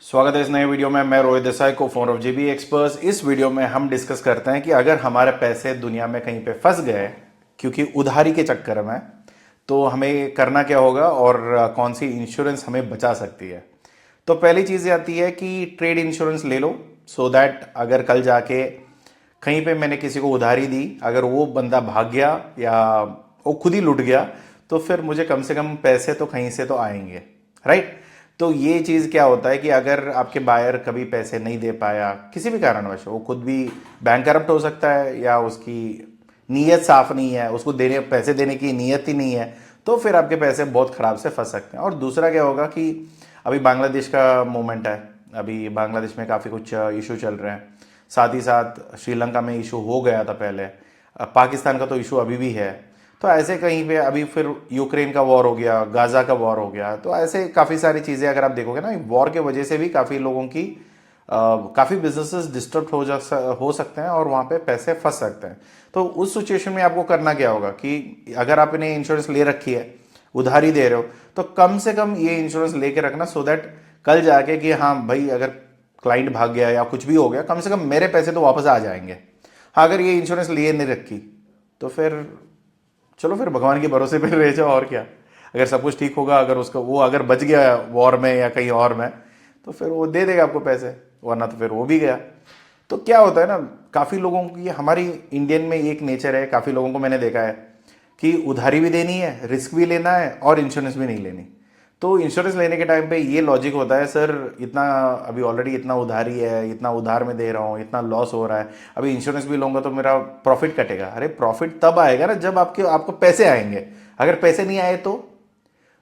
स्वागत है इस नए वीडियो में। मैं रोहित देसाई को फाउंडर ऑफ जेबी एक्सपर्ट्स। इस वीडियो में हम डिस्कस करते हैं कि अगर हमारे पैसे दुनिया में कहीं पे फंस गए क्योंकि उधारी के चक्कर में, तो हमें करना क्या होगा और कौन सी इंश्योरेंस हमें बचा सकती है। तो पहली चीज़ आती है कि ट्रेड इंश्योरेंस ले लो, सो दैट अगर कल जाके कहीं पे मैंने किसी को उधारी दी, अगर वो बंदा भाग गया या वो खुद ही लुट गया, तो फिर मुझे कम से कम पैसे तो कहीं से तो आएंगे, राइट। तो ये चीज़ क्या होता है कि अगर आपके बायर कभी पैसे नहीं दे पाया किसी भी कारणवश, वो खुद भी बैंक करप्ट हो सकता है या उसकी नीयत साफ नहीं है, उसको देने पैसे देने की नीयत ही नहीं है, तो फिर आपके पैसे बहुत ख़राब से फंस सकते हैं। और दूसरा क्या होगा कि अभी बांग्लादेश का मूवमेंट है, अभी बांग्लादेश में काफ़ी कुछ इशू चल रहे हैं, साथ ही साथ श्रीलंका में इशू हो गया था पहले, पाकिस्तान का तो इशू अभी भी है। तो ऐसे कहीं पे अभी फिर यूक्रेन का वॉर हो गया, गाज़ा का वॉर हो गया, तो ऐसे काफ़ी सारी चीज़ें अगर आप देखोगे ना, वॉर के वजह से भी काफ़ी लोगों की काफ़ी बिजनेसेस डिस्टर्ब हो सकते हैं और वहाँ पे पैसे फंस सकते हैं। तो उस सिचुएशन में आपको करना क्या होगा कि अगर आपने इंश्योरेंस ले रखी है, उधारी दे रहे हो, तो कम से कम ये इंश्योरेंस लेके रखना, सो दैट कल जाके कि हाँ भाई अगर क्लाइंट भाग गया या कुछ भी हो गया, कम से कम मेरे पैसे तो वापस आ जाएंगे। हाँ, अगर ये इंश्योरेंस लिए नहीं रखी तो फिर चलो, फिर भगवान के भरोसे पे रह जाओ, और क्या। अगर सब कुछ ठीक होगा, अगर उसका वो अगर बच गया वॉर में या कहीं और में, तो फिर वो दे देगा आपको पैसे, वरना तो फिर वो भी गया। तो क्या होता है ना, काफ़ी लोगों की, हमारी इंडियन में एक नेचर है, काफ़ी लोगों को मैंने देखा है कि उधारी भी देनी है, रिस्क भी लेना है और इंश्योरेंस भी नहीं लेनी। तो इंश्योरेंस लेने के टाइम पे ये लॉजिक होता है, सर इतना अभी ऑलरेडी इतना उधारी है, इतना उधार में दे रहा हूँ, इतना लॉस हो रहा है, अभी इंश्योरेंस भी लूंगा तो मेरा प्रॉफिट कटेगा। अरे प्रॉफिट तब आएगा ना जब आपको पैसे आएंगे। अगर पैसे नहीं आए तो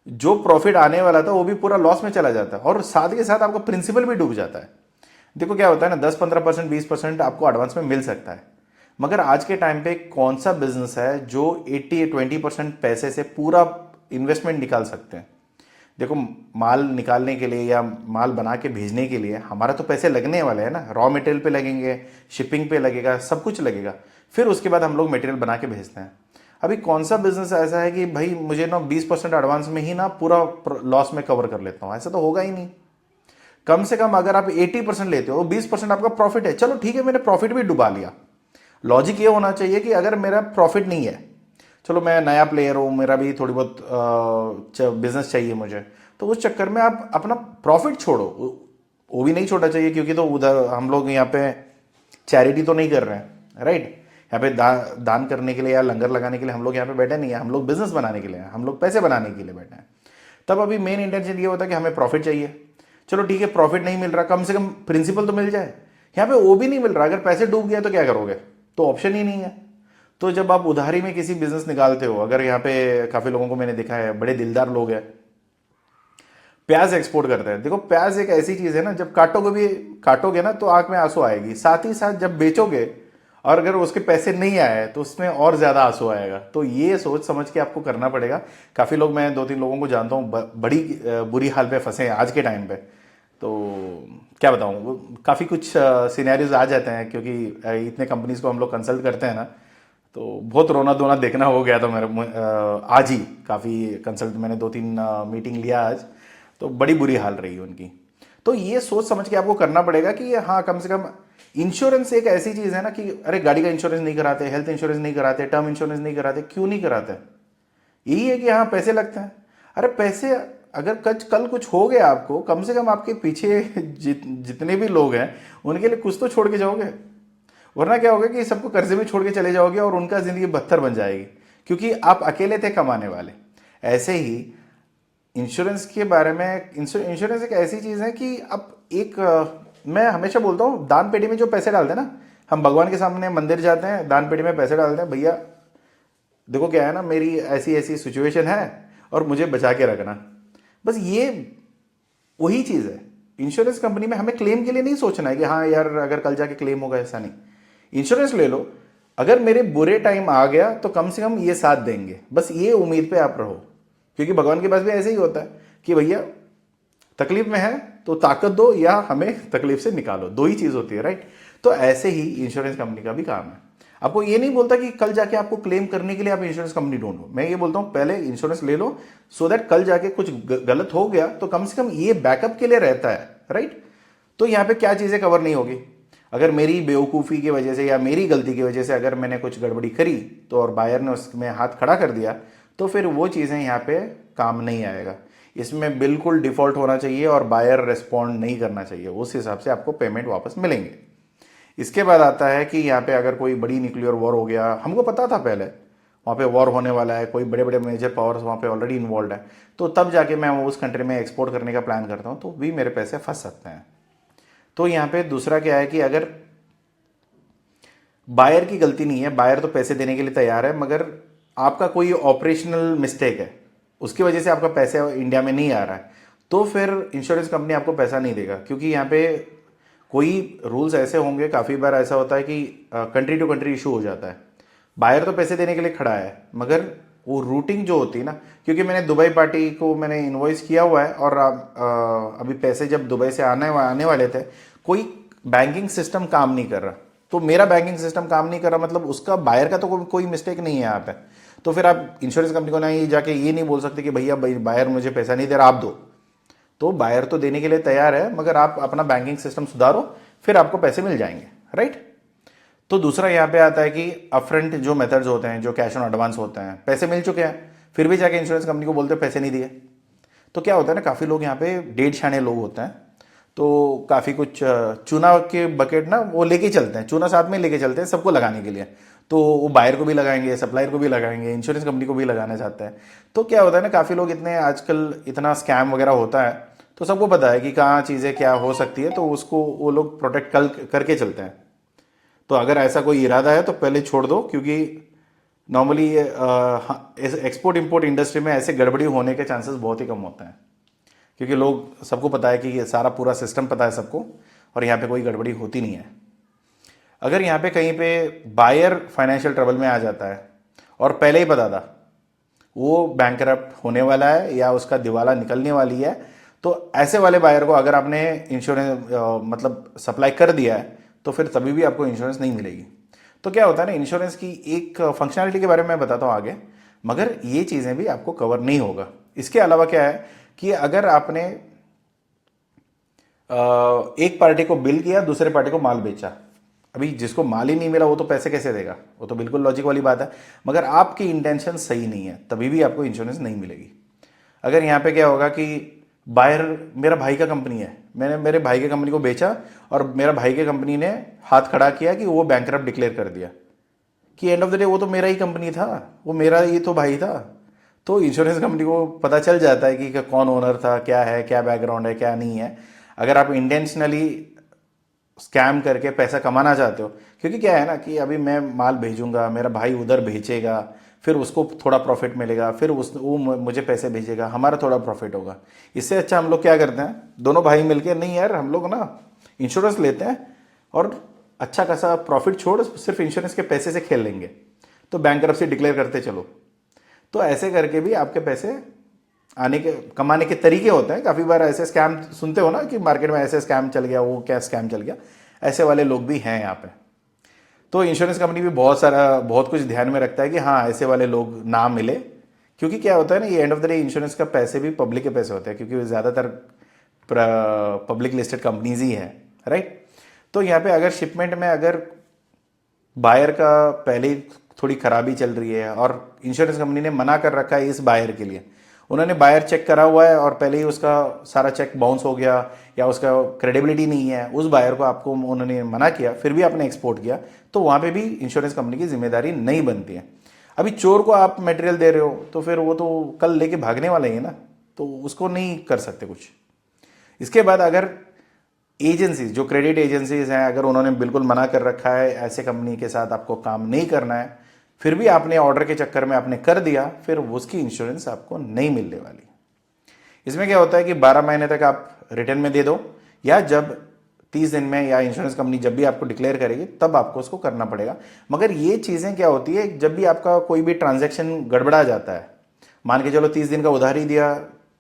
जो प्रॉफिट आने वाला था वो भी पूरा लॉस में चला जाता है, और साथ के साथ आपका प्रिंसिपल भी डूब जाता है। देखो क्या होता है ना, 10-15%, 20% आपको एडवांस में मिल सकता है, मगर आज के टाइम पे कौन सा बिजनेस है जो 80-20% पैसे से पूरा इन्वेस्टमेंट निकाल सकते हैं। देखो, माल निकालने के लिए या माल बना के भेजने के लिए हमारा तो पैसे लगने वाले हैं ना, रॉ मटेरियल पे लगेंगे, शिपिंग पे लगेगा, सब कुछ लगेगा, फिर उसके बाद हम लोग मटेरियल बना के भेजते हैं। अभी कौन सा बिजनेस ऐसा है कि भाई मुझे ना 20% एडवांस में ही ना पूरा लॉस में कवर कर लेता हूँ, ऐसा तो होगा ही नहीं। कम से कम अगर आप 80% लेते हो, 20% आपका प्रॉफिट है, चलो ठीक है, मैंने प्रॉफिट भी डुबा लिया। लॉजिक ये होना चाहिए कि अगर मेरा प्रॉफिट नहीं है, चलो मैं नया प्लेयर हूँ, मेरा भी थोड़ी बहुत बिजनेस चाहिए मुझे, तो उस चक्कर में आप अपना प्रॉफिट छोड़ो, वो भी नहीं छोड़ना चाहिए, क्योंकि तो उधर हम लोग यहाँ पे चैरिटी तो नहीं कर रहे हैं, राइट। यहाँ पे दान करने के लिए या लंगर लगाने के लिए हम लोग यहाँ पे बैठे नहीं है, हम लोग बिजनेस बनाने के लिए, हम लोग पैसे बनाने के लिए बैठे हैं। तब अभी मेन इंटेंशन ये होता है कि हमें प्रॉफिट चाहिए। चलो ठीक है, प्रॉफिट नहीं मिल रहा, कम से कम प्रिंसिपल तो मिल जाए। यहाँ पे वो भी नहीं मिल रहा, अगर पैसे डूब गया तो क्या करोगे, तो ऑप्शन ही नहीं है। तो जब आप उधारी में किसी बिजनेस निकालते हो, अगर यहाँ पे काफी लोगों को मैंने देखा है, बड़े दिलदार लोग हैं, प्याज एक्सपोर्ट करते हैं। देखो, प्याज एक ऐसी चीज है ना, जब काटोगे ना तो आंख में आंसू आएगी, साथ ही साथ जब बेचोगे और अगर उसके पैसे नहीं आए तो उसमें और ज्यादा आंसू आएगा। तो ये सोच समझ के आपको करना पड़ेगा। काफी लोग, मैं 2-3 लोगों को जानता हूँ, बड़ी बुरी हाल पे फंसे हैं आज के टाइम पे। तो क्या बताऊँ, काफ़ी कुछ सिनेरियोज आ जाते हैं, क्योंकि इतने कंपनीज को हम लोग कंसल्ट करते हैं ना, तो बहुत रोना धोना देखना हो गया था मेरे आज ही। काफ़ी कंसल्ट मैंने 2-3 मीटिंग लिया आज, तो बड़ी बुरी हाल रही उनकी। तो ये सोच समझ के आपको करना पड़ेगा कि हाँ, कम से कम इंश्योरेंस एक ऐसी चीज़ है ना कि अरे गाड़ी का इंश्योरेंस नहीं कराते, हेल्थ इंश्योरेंस नहीं कराते, टर्म इंश्योरेंस नहीं कराते, क्यों नहीं कराते। यही है कि हाँ पैसे लगते हैं। अरे पैसे, अगर कल कुछ हो गया आपको, कम से कम आपके पीछे जितने भी लोग हैं उनके लिए कुछ तो छोड़ के जाओगे, वरना क्या होगा कि सबको कर्जे में छोड़ के चले जाओगे और उनका जिंदगी बदतर बन जाएगी, क्योंकि आप अकेले थे कमाने वाले। ऐसे ही इंश्योरेंस के बारे में, इंश्योरेंस एक ऐसी चीज है कि अब एक मैं हमेशा बोलता हूँ, दान पेटी में जो पैसे डालते हैं ना, हम भगवान के सामने मंदिर जाते हैं, दान पेटी में पैसे डालते हैं, भैया देखो क्या है ना, मेरी ऐसी ऐसी सिचुएशन है और मुझे बचा के रखना। बस ये वही चीज है। इंश्योरेंस कंपनी में हमें क्लेम के लिए नहीं सोचना है कि हाँ यार अगर कल जाके क्लेम होगा, ऐसा नहीं। इंश्योरेंस ले लो, अगर मेरे बुरे टाइम आ गया तो कम से कम ये साथ देंगे, बस ये उम्मीद पे आप रहो। क्योंकि भगवान के पास भी ऐसे ही होता है कि भैया तकलीफ में है तो ताकत दो या हमें तकलीफ से निकालो, दो ही चीज होती है, राइट। तो ऐसे ही इंश्योरेंस कंपनी का भी काम है। आपको ये नहीं बोलता कि कल जाके आपको क्लेम करने के लिए आप इंश्योरेंस कंपनी ढूंढो, मैं ये बोलता हूं पहले इंश्योरेंस ले लो, सो दैट कल जाके कुछ गलत हो गया तो कम से कम ये बैकअप के लिए रहता है, राइट। तो यहाँ पे क्या चीज़ें कवर नहीं होगी? अगर मेरी बेवकूफ़ी की वजह से या मेरी गलती की वजह से अगर मैंने कुछ गड़बड़ी करी तो और बायर ने उसमें हाथ खड़ा कर दिया, तो फिर वो चीज़ें यहाँ पे काम नहीं आएगा। इसमें बिल्कुल डिफ़ॉल्ट होना चाहिए और बायर रिस्पॉन्ड नहीं करना चाहिए, उस हिसाब से आपको पेमेंट वापस मिलेंगे। इसके बाद आता है कि यहाँ पे अगर कोई बड़ी न्यूक्लियर वॉर हो गया, हमको पता था पहले वहाँ पे वॉर होने वाला है, कोई बड़े बड़े मेजर पावर्स वहाँ पे ऑलरेडी इन्वॉल्व है, तो तब जाके मैं उस कंट्री में एक्सपोर्ट करने का प्लान करता हूँ, तो भी मेरे पैसे फंस सकते हैं। तो यहाँ पे दूसरा क्या है कि अगर बायर की गलती नहीं है, बायर तो पैसे देने के लिए तैयार है, मगर आपका कोई ऑपरेशनल मिस्टेक है, उसकी वजह से आपका पैसा इंडिया में नहीं आ रहा है, तो फिर इंश्योरेंस कंपनी आपको पैसा नहीं देगा। क्योंकि यहाँ पे कोई रूल्स ऐसे होंगे, काफ़ी बार ऐसा होता है कि कंट्री टू कंट्री इशू हो जाता है। बायर तो पैसे देने के लिए खड़ा है, मगर वो रूटिंग जो होती है ना, क्योंकि मैंने दुबई पार्टी को मैंने इन्वॉइस किया हुआ है और अभी पैसे जब दुबई से आने वाले थे, कोई बैंकिंग सिस्टम काम नहीं कर रहा। तो मेरा बैंकिंग सिस्टम काम नहीं कर रहा, मतलब उसका बायर का तो कोई मिस्टेक नहीं है यहाँ पे। तो फिर आप इंश्योरेंस कंपनी को ना ये जाके ये नहीं बोल सकते कि भैया बायर मुझे पैसा नहीं दे रहा, आप दो। तो बायर तो देने के लिए तैयार है, मगर आप अपना बैंकिंग सिस्टम सुधारो, फिर आपको पैसे मिल जाएंगे, राइट। तो दूसरा यहाँ पे आता है कि अपफ्रंट जो मेथड्स होते हैं, जो कैश ऑन एडवांस होते हैं, पैसे मिल चुके हैं फिर भी जाके इंश्योरेंस कंपनी को बोलते हैं पैसे नहीं दिए। तो क्या होता है ना, काफ़ी लोग यहाँ पे डेढ़ शाने लोग होते हैं, तो काफ़ी कुछ चूना के बकेट ना वो लेके चलते हैं, चूना साथ में लेके चलते हैं सबको लगाने के लिए। तो वो बायर को भी लगाएंगे, सप्लायर को भी लगाएंगे, इंश्योरेंस कंपनी को भी लगाना चाहते हैं। तो क्या होता है ना, काफ़ी लोग इतने आजकल इतना स्कैम वगैरह होता है, तो सबको पता है कि कहाँ चीज़ें क्या हो सकती है, तो उसको वो लोग प्रोटेक्ट करके चलते हैं। तो अगर ऐसा कोई इरादा है तो पहले छोड़ दो, क्योंकि नॉर्मली एक्सपोर्ट इंपोर्ट इंडस्ट्री में ऐसे गड़बड़ी होने के चांसेस बहुत ही कम होते हैं, क्योंकि लोग सबको पता है कि ये सारा पूरा सिस्टम पता है सबको, और यहाँ पे कोई गड़बड़ी होती नहीं है। अगर यहाँ पे कहीं पे बायर फाइनेंशियल ट्रबल में आ जाता है और पहले ही पता था वो बैंकरप्ट होने वाला है या उसका दिवाला निकलने वाली है, तो ऐसे वाले बायर को अगर आपने इंश्योरेंस मतलब सप्लाई कर दिया है, तो फिर तभी भी आपको इंश्योरेंस नहीं मिलेगी। तो क्या होता है ना, इंश्योरेंस की एक फंक्शनलिटी के बारे में मैं बताता हूँ आगे, मगर ये चीज़ें भी आपको कवर नहीं होगा। इसके अलावा क्या है कि अगर आपने एक पार्टी को बिल किया, दूसरे पार्टी को माल बेचा, अभी जिसको माल ही नहीं मिला वो तो पैसे कैसे देगा? वो तो बिल्कुल लॉजिक वाली बात है। मगर आपकी इंटेंशन सही नहीं है, तभी भी आपको इंश्योरेंस नहीं मिलेगी। अगर यहाँ पे क्या होगा कि बायर मेरा भाई का कंपनी है, मैंने मेरे भाई के कंपनी को बेचा और मेरा भाई के कंपनी ने हाथ खड़ा किया कि वो बैंकरप्ट डिक्लेयर कर दिया, कि एंड ऑफ द डे वो तो मेरा ही कंपनी था, वो मेरा ही तो भाई था। तो इंश्योरेंस कंपनी को पता चल जाता है कि कौन ओनर था, क्या है, क्या बैकग्राउंड है, क्या नहीं है। अगर आप इंटेंशनली स्कैम करके पैसा कमाना चाहते हो, क्योंकि क्या है ना कि अभी मैं माल भेजूंगा, मेरा भाई उधर भेजेगा, फिर उसको थोड़ा प्रॉफिट मिलेगा, फिर वो मुझे पैसे भेजेगा, हमारा थोड़ा प्रॉफिट होगा। इससे अच्छा हम लोग क्या करते हैं, दोनों भाई मिलके, नहीं यार हम लोग ना इंश्योरेंस लेते हैं और अच्छा खासा प्रॉफिट छोड़ सिर्फ इंश्योरेंस के पैसे से खेल लेंगे, तो बैंकरप्सी डिक्लेयर करते चलो। तो ऐसे करके भी आपके पैसे आने के कमाने के तरीके होते हैं। काफ़ी बार ऐसे स्कैम सुनते हो ना कि मार्केट में ऐसे स्कैम चल गया, वो क्या स्कैम चल गया, ऐसे वाले लोग भी हैं यहाँ पे। तो इंश्योरेंस कंपनी भी बहुत कुछ ध्यान में रखता है कि हाँ ऐसे वाले लोग ना मिले, क्योंकि क्या होता है ना, ये end of the day insurance का पैसे भी पब्लिक के पैसे होते हैं, क्योंकि ज़्यादातर पब्लिक लिस्टेड कंपनीज ही है, राइट। तो यहाँ पे अगर शिपमेंट में अगर बायर का पहले ही थोड़ी खराबी चल रही है और इंश्योरेंस कंपनी ने मना कर रखा है इस बायर के लिए, उन्होंने बायर चेक करा हुआ है और पहले ही उसका सारा चेक बाउंस हो गया या उसका क्रेडिबिलिटी नहीं है, उस बायर को आपको उन्होंने मना किया, फिर भी आपने एक्सपोर्ट किया, तो वहाँ पे भी इंश्योरेंस कंपनी की जिम्मेदारी नहीं बनती है। अभी चोर को आप मटेरियल दे रहे हो तो फिर वो तो कल लेके भागने वाला ही है ना, तो उसको नहीं कर सकते कुछ। इसके बाद अगर एजेंसीज, जो क्रेडिट एजेंसीज हैं, अगर उन्होंने बिल्कुल मना कर रखा है ऐसे कंपनी के साथ आपको काम नहीं करना है, फिर भी आपने ऑर्डर के चक्कर में आपने कर दिया, फिर उसकी इंश्योरेंस आपको नहीं मिलने वाली। इसमें क्या होता है कि 12 महीने तक आप रिटर्न में दे दो, या जब 30 दिन में, या इंश्योरेंस कंपनी जब भी आपको डिक्लेयर करेगी तब आपको उसको करना पड़ेगा। मगर ये चीज़ें क्या होती है, जब भी आपका कोई भी ट्रांजैक्शन गड़बड़ा जाता है, मान के चलो 30 दिन का उधार ही दिया,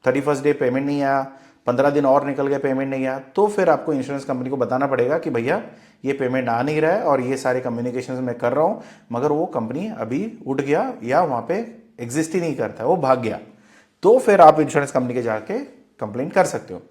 31st डे पेमेंट नहीं आया, 15 दिन और निकल गए पेमेंट नहीं आया, तो फिर आपको इंश्योरेंस कंपनी को बताना पड़ेगा कि भैया ये पेमेंट आ नहीं रहा है और ये सारे कम्युनिकेशन मैं कर रहा हूँ, मगर वो कंपनी अभी उठ गया या वहाँ पे एग्जिस्ट ही नहीं करता, वो भाग गया। तो फिर आप इंश्योरेंस कंपनी के जाके कंप्लेंट कर सकते हो।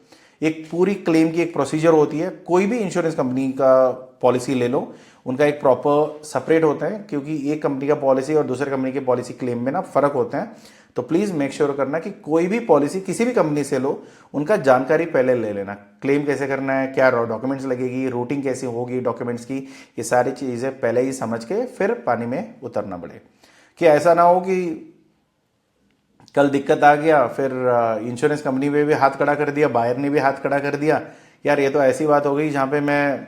एक पूरी क्लेम की एक प्रोसीजर होती है। कोई भी इंश्योरेंस कंपनी का पॉलिसी ले लो, उनका एक प्रॉपर सेपरेट होता है, क्योंकि एक कंपनी का पॉलिसी और दूसरे कंपनी की पॉलिसी क्लेम में ना फर्क होते हैं। तो प्लीज़ मेक श्योर करना कि कोई भी पॉलिसी किसी भी कंपनी से लो, उनका जानकारी पहले ले लेना। क्लेम कैसे करना है, क्या डॉक्यूमेंट्स लगेगी, रूटिंग कैसी होगी डॉक्यूमेंट्स की, ये सारी चीज़ें पहले ही समझ के फिर पानी में उतरना पड़े, कि ऐसा ना हो कि कल दिक्कत आ गया, फिर इंश्योरेंस कंपनी पे भी हाथ खड़ा कर दिया, बायर ने भी हाथ खड़ा कर दिया। यार ये तो ऐसी बात हो गई जहाँ पे मैं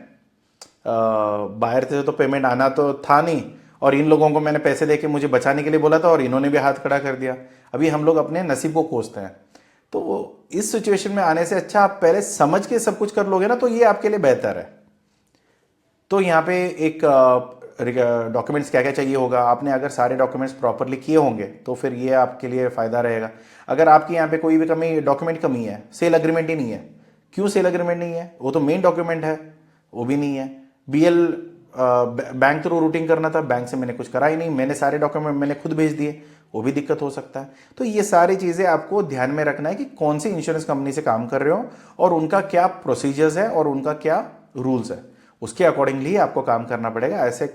बायर से तो पेमेंट आना तो था नहीं, और इन लोगों को मैंने पैसे देके मुझे बचाने के लिए बोला था और इन्होंने भी हाथ खड़ा कर दिया। अभी हम लोग अपने नसीब को कोसते हैं। तो इस सिचुएशन में आने से अच्छा आप पहले समझ के सब कुछ कर लोगे ना, तो ये आपके लिए बेहतर है। तो यहाँ पे एक डॉक्यूमेंट्स क्या क्या चाहिए होगा, आपने अगर सारे डॉक्यूमेंट्स प्रॉपरली किए होंगे तो फिर ये आपके लिए फ़ायदा रहेगा। अगर आपकी यहाँ पे कोई भी कमी डॉक्यूमेंट कमी है, सेल अग्रीमेंट ही नहीं है, क्यों सेल अग्रीमेंट नहीं है, वो तो मेन डॉक्यूमेंट है, वो भी नहीं है। बीएल बैंक थ्रू रूटिंग करना था, बैंक से मैंने कुछ करा ही नहीं, मैंने सारे डॉक्यूमेंट मैंने खुद भेज दिए, वो भी दिक्कत हो सकता है। तो ये सारी चीज़ें आपको ध्यान में रखना है कि कौन सी इंश्योरेंस कंपनी से काम कर रहे हो और उनका क्या प्रोसीजर्स है और उनका क्या रूल्स है, उसके अकॉर्डिंगली आपको काम करना पड़ेगा। ऐसे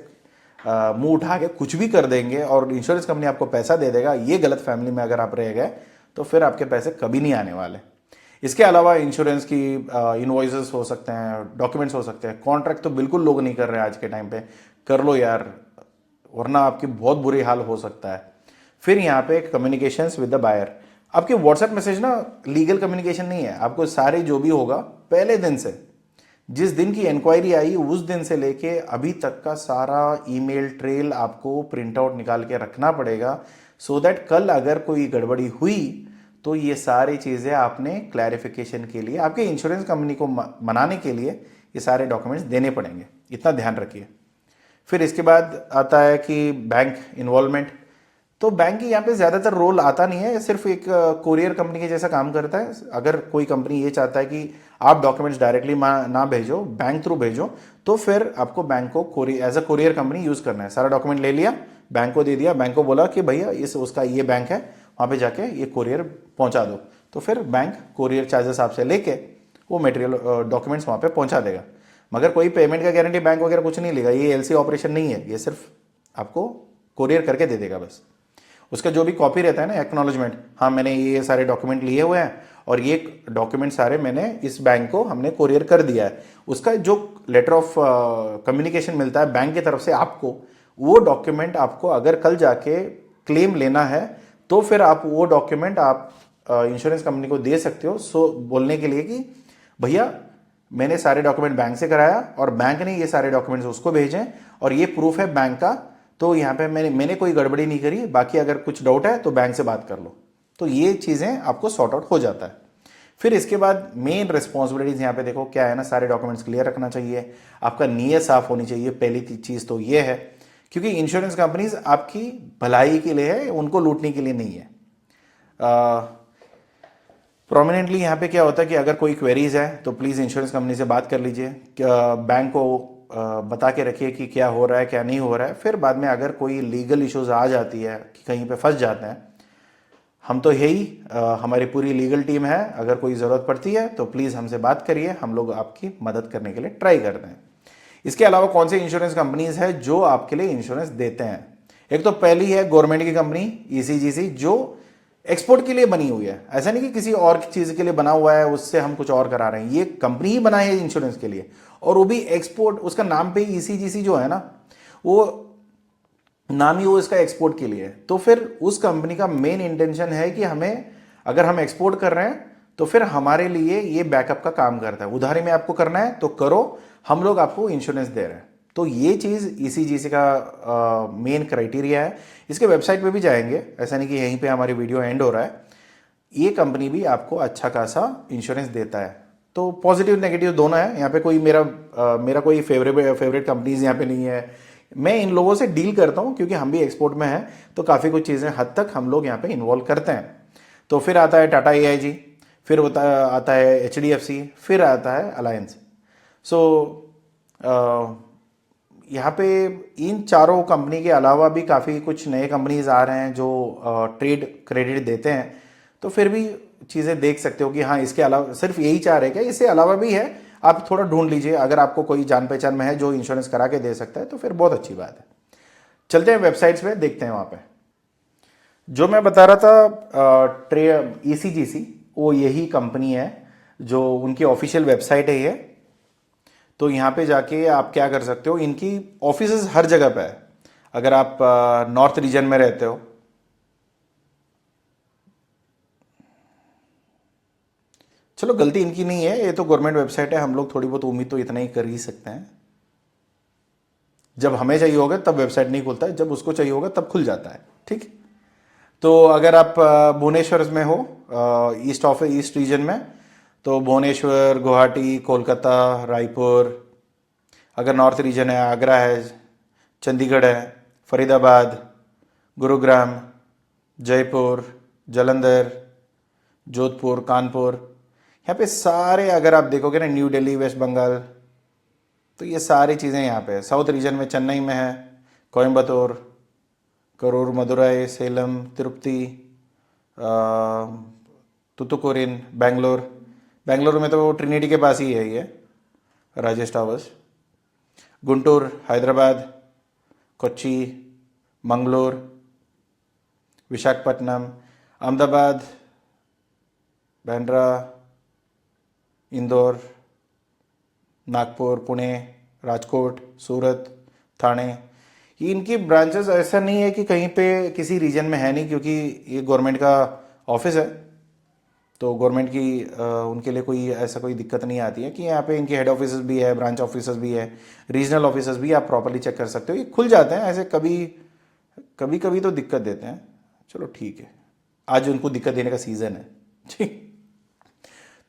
मुंह उठा के कुछ भी कर देंगे और इंश्योरेंस कंपनी आपको पैसा दे देगा, ये गलत फैमिली में अगर आप रह गए तो फिर आपके पैसे कभी नहीं आने वाले। इसके अलावा इंश्योरेंस की इनवॉइसेस हो सकते हैं, डॉक्यूमेंट्स हो सकते हैं। कॉन्ट्रैक्ट तो बिल्कुल लोग नहीं कर रहे आज के टाइम पे, कर लो यार, वरना आपकी बहुत बुरी हाल हो सकता है। फिर यहाँ पे कम्युनिकेशंस विद द बायर, आपके व्हाट्सएप मैसेज ना लीगल कम्युनिकेशन नहीं है। आपको सारे जो भी होगा पहले दिन से, जिस दिन की इंक्वायरी आई उस दिन से लेके अभी तक का सारा ईमेल ट्रेल आपको प्रिंट आउट निकाल के रखना पड़ेगा, सो दैट कल अगर कोई गड़बड़ी हुई तो ये सारी चीज़ें आपने क्लैरिफिकेशन के लिए, आपके इंश्योरेंस कंपनी को मनाने के लिए ये सारे डॉक्यूमेंट्स देने पड़ेंगे, इतना ध्यान रखिए। फिर इसके बाद आता है कि बैंक इन्वॉल्वमेंट। तो बैंक की यहाँ पे ज़्यादातर रोल आता नहीं है, सिर्फ एक कोरियर कंपनी के जैसा काम करता है। अगर कोई कंपनी ये चाहता है कि आप डॉक्यूमेंट्स डायरेक्टली ना भेजो, बैंक थ्रू भेजो, तो फिर आपको बैंक को as a courier company use करना है। सारा डॉक्यूमेंट ले लिया, बैंक को दे दिया, बैंक को बोला कि भैया उसका ये बैंक है, वहाँ पे जाके ये कोरियर पहुँचा दो, तो फिर बैंक कोरियर चार्जेस आपसे लेके वो मटेरियल डॉक्यूमेंट्स वहाँ पे पहुँचा देगा। मगर कोई पेमेंट का गारंटी बैंक वगैरह कुछ नहीं लेगा, ये एलसी ऑपरेशन नहीं है, ये सिर्फ आपको कोरियर करके दे देगा बस। उसका जो भी कॉपी रहता है ना, एक्नॉलेजमेंट, हाँ मैंने ये सारे डॉक्यूमेंट लिए हुए हैं और ये डॉक्यूमेंट सारे मैंने इस बैंक को हमने कोरियर कर दिया है, उसका जो लेटर ऑफ कम्युनिकेशन मिलता है बैंक की तरफ से आपको, वो डॉक्यूमेंट आपको अगर कल जाके क्लेम लेना है तो फिर आप वो डॉक्यूमेंट आप इंश्योरेंस कंपनी को दे सकते हो, सो बोलने के लिए कि भैया मैंने सारे डॉक्यूमेंट बैंक से कराया और बैंक ने ये सारे डॉक्यूमेंट्स उसको भेजे और ये प्रूफ है बैंक का, तो यहाँ पे मैंने कोई गड़बड़ी नहीं करी, बाकी अगर कुछ डाउट है तो बैंक से बात कर लो। तो ये चीज़ें आपको सॉर्ट आउट हो जाता है। फिर इसके बाद मेन रिस्पॉन्सिबिलिटीज़ यहाँ पे देखो क्या है ना, सारे डॉक्यूमेंट्स क्लियर रखना चाहिए, आपका नीयत साफ होनी चाहिए, पहली चीज़ तो ये है, क्योंकि इंश्योरेंस कंपनीज आपकी भलाई के लिए है, उनको लूटने के लिए नहीं है। प्रोमिनेंटली यहाँ पे क्या होता है कि अगर कोई क्वेरीज है तो प्लीज़ इंश्योरेंस कंपनी से बात कर लीजिए, बैंक को बता के रखिए कि क्या हो रहा है क्या नहीं हो रहा है। फिर बाद में अगर कोई लीगल इश्यूज आ जाती है कि कहीं पे फंस जाते हैं, हम तो यही हमारी पूरी लीगल टीम है, अगर कोई ज़रूरत पड़ती है तो प्लीज़ हमसे बात करिए, हम लोग आपकी मदद करने के लिए ट्राई करते हैं। इसके अलावा कौन सी इंश्योरेंस कंपनीज है जो आपके लिए इंश्योरेंस देते हैं? एक तो पहली है गवर्नमेंट की कंपनी ईसीजीसी, जो एक्सपोर्ट के लिए बनी हुई है, ऐसा नहीं कि किसी और चीज़ के लिए बना हुआ है उससे हम कुछ और करा रहे हैं, ये कंपनी ही बनाई है इंश्योरेंस के लिए, और वो भी एक्सपोर्ट, उसका नाम पे ईसीजीसी जो है ना, वो नाम ही वो इसका एक्सपोर्ट के लिए है। तो फिर उस कंपनी का मेन इंटेंशन है कि हमें, अगर हम एक्सपोर्ट कर रहे हैं तो फिर हमारे लिए ये बैकअप का काम करता है, उधारी में आपको करना है तो करो, हम लोग आपको इंश्योरेंस दे रहे हैं। तो ये चीज़ ईसीजीसी का मेन क्राइटेरिया है। इसके वेबसाइट पे भी जाएंगे, ऐसा नहीं कि यहीं पे हमारी वीडियो एंड हो रहा है, ये कंपनी भी आपको अच्छा खासा इंश्योरेंस देता है। तो पॉजिटिव नेगेटिव दोनों है यहाँ पे, कोई मेरा कोई फेवरेट कंपनीज यहाँ पे नहीं है, मैं इन लोगों से डील करता हूँ क्योंकि हम भी एक्सपोर्ट में हैं, तो काफ़ी कुछ चीज़ें हद तक हम लोग यहाँ पे इन्वॉल्व करते हैं। तो फिर आता है टाटा AIG, फिर आता है HDFC, फिर आता है अलायंस। सो यहाँ पे इन चारों कंपनी के अलावा भी काफ़ी कुछ नए कंपनीज आ रहे हैं जो ट्रेड क्रेडिट देते हैं, तो फिर भी चीज़ें देख सकते हो कि हाँ इसके अलावा सिर्फ यही चाह रहे क्या, इससे अलावा भी है, आप थोड़ा ढूंढ लीजिए। अगर आपको कोई जान पहचान में है जो इंश्योरेंस करा के दे सकता है तो फिर बहुत अच्छी बात है। चलते हैं वेबसाइट्स पे, देखते हैं वहाँ पे। जो मैं बता रहा था ट्रे ECGC, वो यही कंपनी है जो उनकी ऑफिशियल वेबसाइट है ये। तो यहाँ पे जाके आप क्या कर सकते हो, इनकी ऑफिसेज हर जगह पे है। अगर आप नॉर्थ रीजन में रहते हो, चलो गलती इनकी नहीं है, ये तो गवर्नमेंट वेबसाइट है, हम लोग थोड़ी बहुत उम्मीद तो इतना ही कर ही सकते हैं। जब हमें चाहिए होगा तब वेबसाइट नहीं खुलता है, जब उसको चाहिए होगा तब खुल जाता है, ठीक। तो अगर आप भुवनेश्वर में हो, ईस्ट रीजन में, तो भुवनेश्वर, गुवाहाटी, कोलकाता, रायपुर। अगर नॉर्थ रीजन है, आगरा है, चंडीगढ़ है, फरीदाबाद, गुरुग्राम, जयपुर, जालंधर, जोधपुर, कानपुर, यहाँ पे सारे अगर आप देखोगे ना, न्यू दिल्ली, वेस्ट बंगाल, तो ये सारी चीज़ें यहाँ पे है। साउथ रीजन में चेन्नई में है, कोयम्बतूर, करूर, मदुरई, सेलम, तिरुपति, तुतुकुरिन, बेंगलोर। बेंगलोर में तो वो ट्रिनिटी के पास ही है ये, राजेश टावर्स। गुंटूर, हैदराबाद, कोच्चि, मंगलोर, विशाखापट्टनम, अहमदाबाद, बांद्रा, इंदौर, नागपुर, पुणे, राजकोट, सूरत, ठाणे। ये इनकी ब्रांचेस ऐसा नहीं है कि कहीं पे किसी रीजन में है नहीं, क्योंकि ये गवर्नमेंट का ऑफिस है, तो गवर्नमेंट की उनके लिए कोई ऐसा कोई दिक्कत नहीं आती है कि यहाँ पे इनके हेड ऑफिस भी है, ब्रांच ऑफिस भी है, रीजनल ऑफिस भी, आप प्रॉपर्ली चेक कर सकते हो। ये खुल जाते हैं ऐसे, कभी कभी कभी तो दिक्कत देते हैं, चलो ठीक है, आज उनको दिक्कत देने का सीज़न है, ठीक।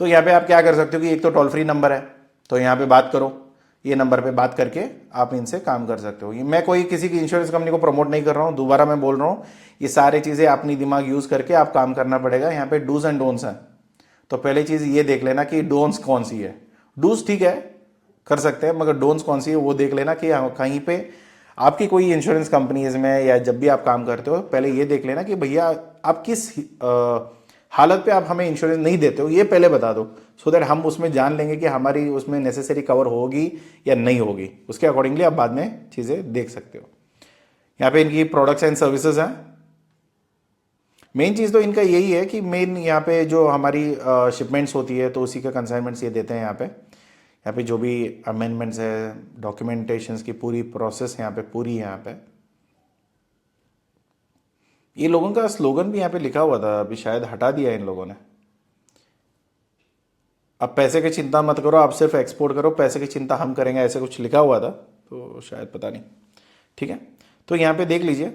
तो यहाँ पे आप क्या कर सकते हो कि एक तो टोल फ्री नंबर है, तो यहाँ पे बात करो, ये नंबर पे बात करके आप इनसे काम कर सकते हो। मैं कोई किसी की इंश्योरेंस कंपनी को प्रमोट नहीं कर रहा हूँ, दोबारा मैं बोल रहा हूँ, ये सारी चीज़ें अपनी दिमाग यूज़ करके आप काम करना पड़ेगा। यहाँ पे डूज एंड डोंट्स हैं, तो पहली चीज़ ये देख लेना कि डोंट्स कौन सी है। डूज ठीक है, कर सकते हैं, मगर डोंट्स कौन सी है वो देख लेना कि कहीं पे आपकी कोई इंश्योरेंस कंपनीज में या जब भी आप काम करते हो, पहले ये देख लेना कि भैया आप किस हालत पे आप हमें इंश्योरेंस नहीं देते हो, ये पहले बता दो, सो दैट हम उसमें जान लेंगे कि हमारी उसमें नेसेसरी कवर होगी या नहीं होगी। उसके अकॉर्डिंगली आप बाद में चीज़ें देख सकते हो। यहाँ पे इनकी प्रोडक्ट्स एंड सर्विसेज हैं। मेन चीज़ तो इनका यही है कि मेन यहाँ पे जो हमारी शिपमेंट्स होती है तो उसी का कंसाइनमेंट्स ये देते हैं। यहाँ पे जो भी अमेंडमेंट्स है, डॉक्यूमेंटेशंस की पूरी प्रोसेस यहाँ पे पूरी है। यहाँ पे ये लोगों का स्लोगन भी यहाँ पे लिखा हुआ था, अभी शायद हटा दिया इन लोगों ने। अब पैसे की चिंता मत करो, आप सिर्फ एक्सपोर्ट करो, पैसे की चिंता हम करेंगे, ऐसे कुछ लिखा हुआ था, तो शायद पता नहीं, ठीक है। तो यहाँ पे देख लीजिए,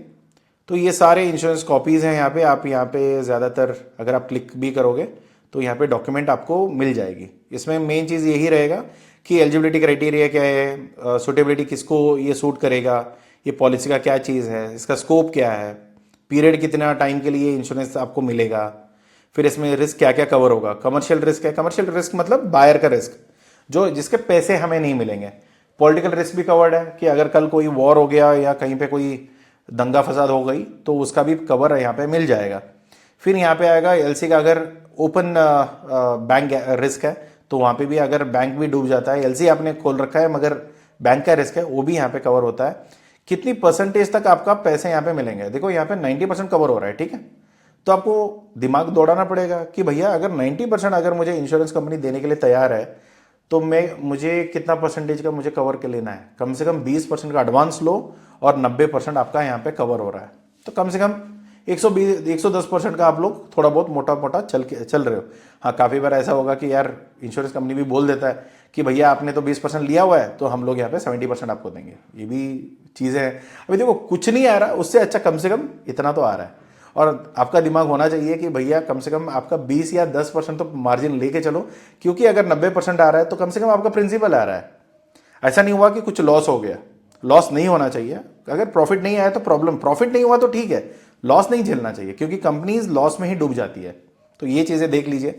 तो ये सारे इंश्योरेंस कॉपीज़ हैं यहाँ पे। आप यहाँ पे ज़्यादातर अगर आप क्लिक भी करोगे तो यहाँ पे डॉक्यूमेंट आपको मिल जाएगी। इसमें मेन चीज़ यही रहेगा कि एलिजिबिलिटी क्राइटेरिया क्या है, सुटेबिलिटी किसको ये सूट करेगा, ये पॉलिसी का क्या चीज़ है, इसका स्कोप क्या है, पीरियड कितना टाइम के लिए इंश्योरेंस आपको मिलेगा, फिर इसमें रिस्क क्या क्या कवर होगा। कमर्शियल रिस्क है, कमर्शियल रिस्क मतलब बायर का रिस्क, जो जिसके पैसे हमें नहीं मिलेंगे। पॉलिटिकल रिस्क भी कवर्ड है कि अगर कल कोई वॉर हो गया या कहीं पे कोई दंगा फसाद हो गई तो उसका भी कवर यहाँ पे मिल जाएगा। फिर यहाँ पे आएगा एलसी का, अगर ओपन बैंक रिस्क है तो वहाँ पे भी अगर बैंक भी डूब जाता है, एलसी आपने खोल रखा है मगर बैंक का रिस्क है, वो भी यहाँ पे कवर होता है। कितनी परसेंटेज तक आपका पैसे यहाँ पे मिलेंगे, देखो यहाँ पे 90% कवर हो रहा है, ठीक है। तो आपको दिमाग दौड़ाना पड़ेगा कि भैया अगर 90% अगर मुझे इंश्योरेंस कंपनी देने के लिए तैयार है तो मुझे कितना परसेंटेज का मुझे कवर के लेना है। कम से कम 20% का एडवांस लो और 90% आपका यहाँ पे कवर हो रहा है, तो कम से कम 110% का आप लोग थोड़ा बहुत मोटा मोटा चल रहे हो। हाँ, काफ़ी बार ऐसा होगा कि यार इंश्योरेंस कंपनी भी बोल देता है कि भैया आपने तो 20% लिया हुआ है तो हम लोग यहाँ पे 70% आपको देंगे। ये भी चीज़ें हैं। अभी देखो कुछ नहीं आ रहा, उससे अच्छा कम से कम इतना तो आ रहा है। और आपका दिमाग होना चाहिए कि भैया कम से कम आपका 20 या 10% तो मार्जिन लेके चलो, क्योंकि अगर 90% आ रहा है तो कम से कम आपका प्रिंसिपल आ रहा है। ऐसा नहीं हुआ कि कुछ लॉस हो गया, लॉस नहीं होना चाहिए। अगर प्रॉफिट नहीं आया तो प्रॉब्लम, प्रॉफिट नहीं हुआ तो ठीक है, लॉस नहीं झेलना चाहिए, क्योंकि कंपनीज लॉस में ही डूब जाती है। तो ये चीज़ें देख लीजिए,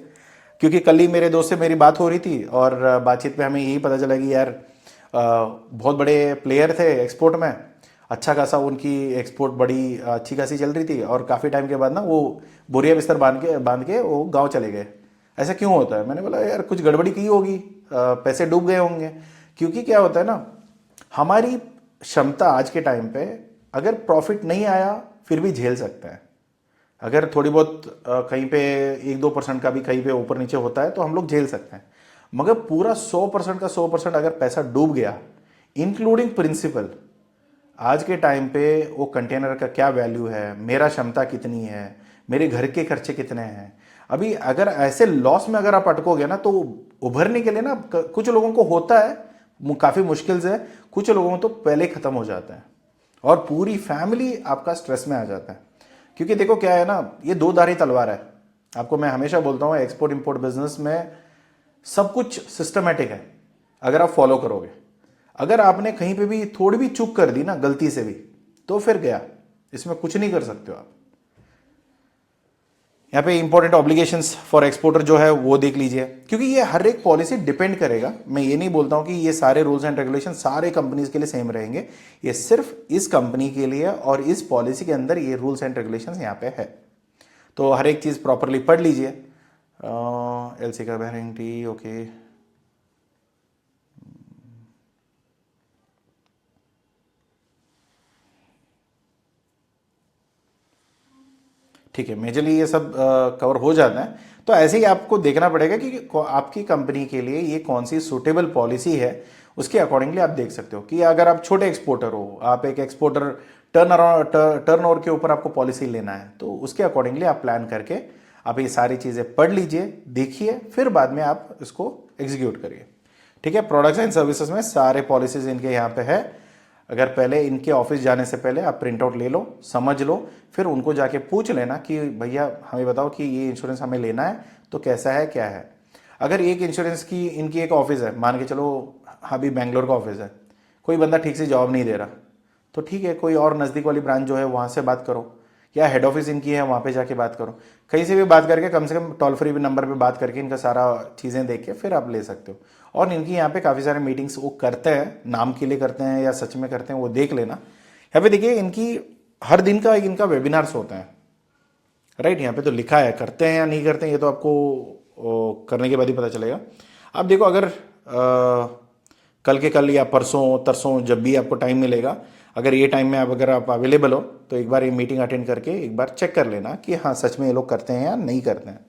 क्योंकि कल ही मेरे दोस्त से मेरी बात हो रही थी और बातचीत में हमें यही पता चला कि यार बहुत बड़े प्लेयर थे एक्सपोर्ट में, अच्छा खासा उनकी एक्सपोर्ट बड़ी अच्छी खासी चल रही थी, और काफ़ी टाइम के बाद ना वो बोरिया बिस्तर बांध के वो गांव चले गए। ऐसा क्यों होता है? मैंने बोला यार कुछ गड़बड़ी की होगी, पैसे डूब गए होंगे। क्योंकि क्या होता है ना, हमारी क्षमता आज के टाइम पे, अगर प्रॉफिट नहीं आया फिर भी झेल सकते हैं। अगर थोड़ी बहुत कहीं पे 1-2% का भी कहीं पे ऊपर नीचे होता है तो हम लोग झेल सकते हैं। मगर पूरा 100% का 100% अगर पैसा डूब गया, इंक्लूडिंग प्रिंसिपल, आज के टाइम पे वो कंटेनर का क्या वैल्यू है, मेरा क्षमता कितनी है, मेरे घर के खर्चे कितने हैं, अभी अगर ऐसे लॉस में अगर आप अटकोगे ना तो उभरने के लिए ना कुछ लोगों को होता है काफ़ी मुश्किल से, कुछ लोगों को तो पहले खत्म हो जाता है और पूरी फैमिली आपका स्ट्रेस में आ जाता है। क्योंकि देखो क्या है ना, ये दो धारी तलवार है। आपको मैं हमेशा बोलता हूँ एक्सपोर्ट इंपोर्ट बिजनेस में सब कुछ सिस्टमेटिक है अगर आप फॉलो करोगे। अगर आपने कहीं पे भी थोड़ी भी चूक कर दी ना गलती से भी, तो फिर गया, इसमें कुछ नहीं कर सकते हो आप। यहाँ पे इंपॉर्टेंट ऑब्लिगेशंस फॉर एक्सपोर्टर जो है वो देख लीजिए, क्योंकि ये हर एक पॉलिसी डिपेंड करेगा। मैं ये नहीं बोलता हूँ कि ये सारे रूल्स एंड रेगुलेशन सारे कंपनीज के लिए सेम रहेंगे, ये सिर्फ इस कंपनी के लिए और इस पॉलिसी के अंदर ये रूल्स एंड रेगुलेशंस यहाँ पे है। तो हर एक चीज़ प्रॉपरली पढ़ लीजिए। एलसी का वारंटी, ओके, ठीक है, मेजरली ये सब कवर हो जाता है। तो ऐसे ही आपको देखना पड़ेगा कि आपकी कंपनी के लिए ये कौन सी सूटेबल पॉलिसी है, उसके अकॉर्डिंगली आप देख सकते हो। कि अगर आप छोटे एक्सपोर्टर हो, आप एक एक्सपोर्टर टर्न ओवर के ऊपर आपको पॉलिसी लेना है, तो उसके अकॉर्डिंगली आप प्लान करके आप ये सारी चीज़ें पढ़ लीजिए, देखिए, फिर बाद में आप इसको एग्जीक्यूट करिए। ठीक है, प्रोडक्ट्स एंड सर्विसेज में सारे पॉलिसीज इनके यहाँ पे है। अगर पहले इनके ऑफिस जाने से पहले आप प्रिंट आउट ले लो, समझ लो, फिर उनको जाके पूछ लेना कि भैया हमें बताओ कि ये इंश्योरेंस हमें लेना है तो कैसा है क्या है। अगर एक इंश्योरेंस की इनकी एक ऑफिस है, मान के चलो अभी बेंगलोर का ऑफिस है, कोई बंदा ठीक से जवाब नहीं दे रहा, तो ठीक है, कोई और नज़दीक वाली ब्रांच जो है वहाँ से बात करो, या हेड ऑफिस इनकी है वहाँ पे जाके बात करो। कहीं से भी बात करके, कम से कम टोल फ्री नंबर पे बात करके इनका सारा चीज़ें देख के फिर आप ले सकते हो। और इनकी यहाँ पे काफ़ी सारे मीटिंग्स वो करते हैं, नाम के लिए करते हैं या सच में करते हैं, वो देख लेना। यहाँ पे देखिए इनकी हर दिन का इनका वेबिनार्स होता है, राइट। यहाँ पे तो लिखा है, करते हैं या नहीं करते हैं ये तो आपको करने के बाद ही पता चलेगा। आप देखो, अगर कल के कल या परसों तरसों जब भी आपको टाइम मिलेगा, अगर ये टाइम में अगर आप अवेलेबल हो तो एक बार ये मीटिंग अटेंड करके एक बार चेक कर लेना कि हाँ सच में ये लोग करते हैं या नहीं करते हैं।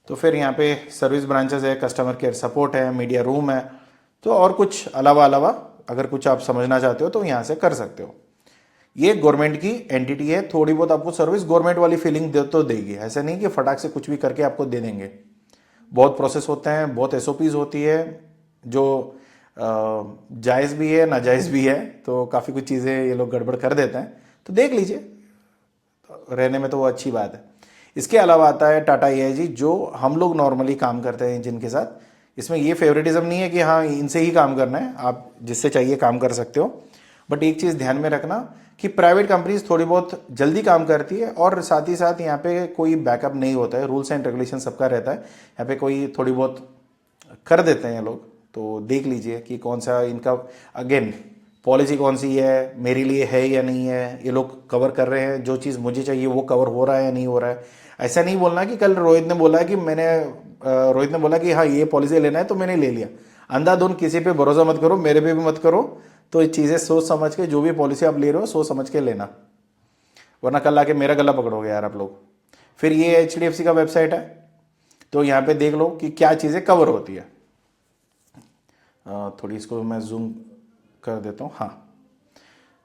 तो फिर यहाँ पे सर्विस ब्रांचेस है, कस्टमर केयर सपोर्ट है, मीडिया रूम है, तो और कुछ अलावा अगर कुछ आप समझना चाहते हो तो यहाँ से कर सकते हो। ये गवर्नमेंट की एंटिटी है, थोड़ी बहुत आपको सर्विस गवर्नमेंट वाली फीलिंग दे तो देगी, ऐसा नहीं कि फटाक से कुछ भी करके आपको दे देंगे। बहुत प्रोसेस होते हैं, बहुत एसओपीज होती है, जो जायज़ भी है नाजायज़ भी है, तो काफ़ी कुछ चीज़ें ये लोग गड़बड़ कर देते हैं, तो देख लीजिए, तो रहने में तो वो अच्छी बात है। इसके अलावा आता है टाटा एआईजी, जो हम लोग नॉर्मली काम करते हैं जिनके साथ। इसमें ये फेवरेटिज्म नहीं है कि हाँ इनसे ही काम करना है, आप जिससे चाहिए काम कर सकते हो। बट एक चीज़ ध्यान में रखना कि प्राइवेट कंपनीज थोड़ी बहुत जल्दी काम करती है और साथ ही साथ यहाँ पे कोई बैकअप नहीं होता है, रूल्स एंड रेगुलेशन सबका रहता है। यहाँ पे कोई थोड़ी बहुत कर देते हैं ये लोग, तो देख लीजिए कि कौन सा इनका अगेन पॉलिसी कौन सी है, मेरे लिए है या नहीं है, ये लोग कवर कर रहे हैं, जो चीज़ मुझे चाहिए वो कवर हो रहा है या नहीं हो रहा है। ऐसा नहीं बोलना कि कल रोहित ने बोला कि रोहित ने बोला कि हाँ ये पॉलिसी लेना है तो मैंने ले लिया। अंधाधुंध किसी पे भरोसा मत करो, मेरे पे भी मत करो। तो ये चीज़ें सोच समझ के, जो भी पॉलिसी आप ले रहे हो सोच समझ के लेना, वरना कल आके मेरा गला पकड़ोगे यार आप लोग। फिर ये HDFC का वेबसाइट है, तो यहाँ पे देख लो कि क्या चीज़ें कवर होती है। थोड़ी इसको मैं जूम कर देता हूँ, हाँ।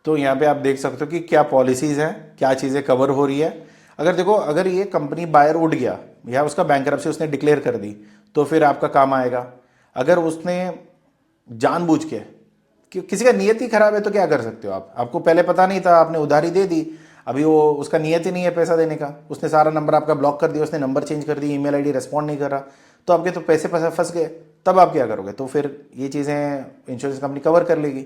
तो यहाँ पे आप देख सकते हो कि क्या पॉलिसीज़ हैं, क्या चीज़ें कवर हो रही है। अगर देखो, अगर ये कंपनी बायर उठ गया या उसका बैंकरप्सी उसने डिक्लेयर कर दी, तो फिर आपका काम आएगा। अगर उसने जानबूझ के, कि किसी का नियत ही खराब है, तो क्या कर सकते हो आप? आपको पहले पता नहीं था, आपने उधारी दे दी, अभी वो उसका नियत ही नहीं है पैसा देने का, उसने सारा नंबर आपका ब्लॉक कर दिया, उसने नंबर चेंज कर दी, ईमेल आईडी रिस्पॉन्ड नहीं कर रहा, तो आपके तो पैसे फंस गए। तब आप क्या करोगे? तो फिर ये चीज़ें इंश्योरेंस कंपनी कवर कर लेगी।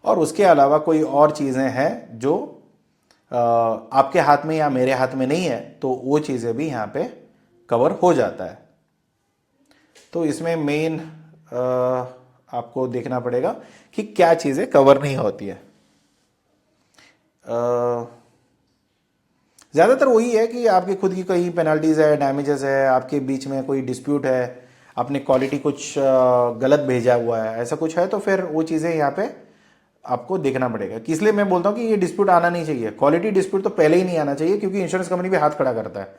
और उसके अलावा कोई और चीज़ें हैं जो आपके हाथ में या मेरे हाथ में नहीं है, तो वो चीज़ें भी यहाँ पे कवर हो जाता है। तो इसमें मेन आपको देखना पड़ेगा कि क्या चीज़ें कवर नहीं होती है। ज़्यादातर वही है कि आपकी खुद की कहीं पेनल्टीज है, डैमेजेस है, आपके बीच में कोई डिस्प्यूट है, आपने क्वालिटी कुछ गलत भेजा हुआ है, ऐसा कुछ है तो फिर वो चीज़ें यहाँ पे आपको देखना पड़ेगा। कि इसलिए मैं बोलता हूँ कि ये डिस्प्यूट आना नहीं चाहिए, क्वालिटी डिस्प्यूट तो पहले ही नहीं आना चाहिए, क्योंकि इंश्योरेंस कंपनी भी हाथ खड़ा करता है।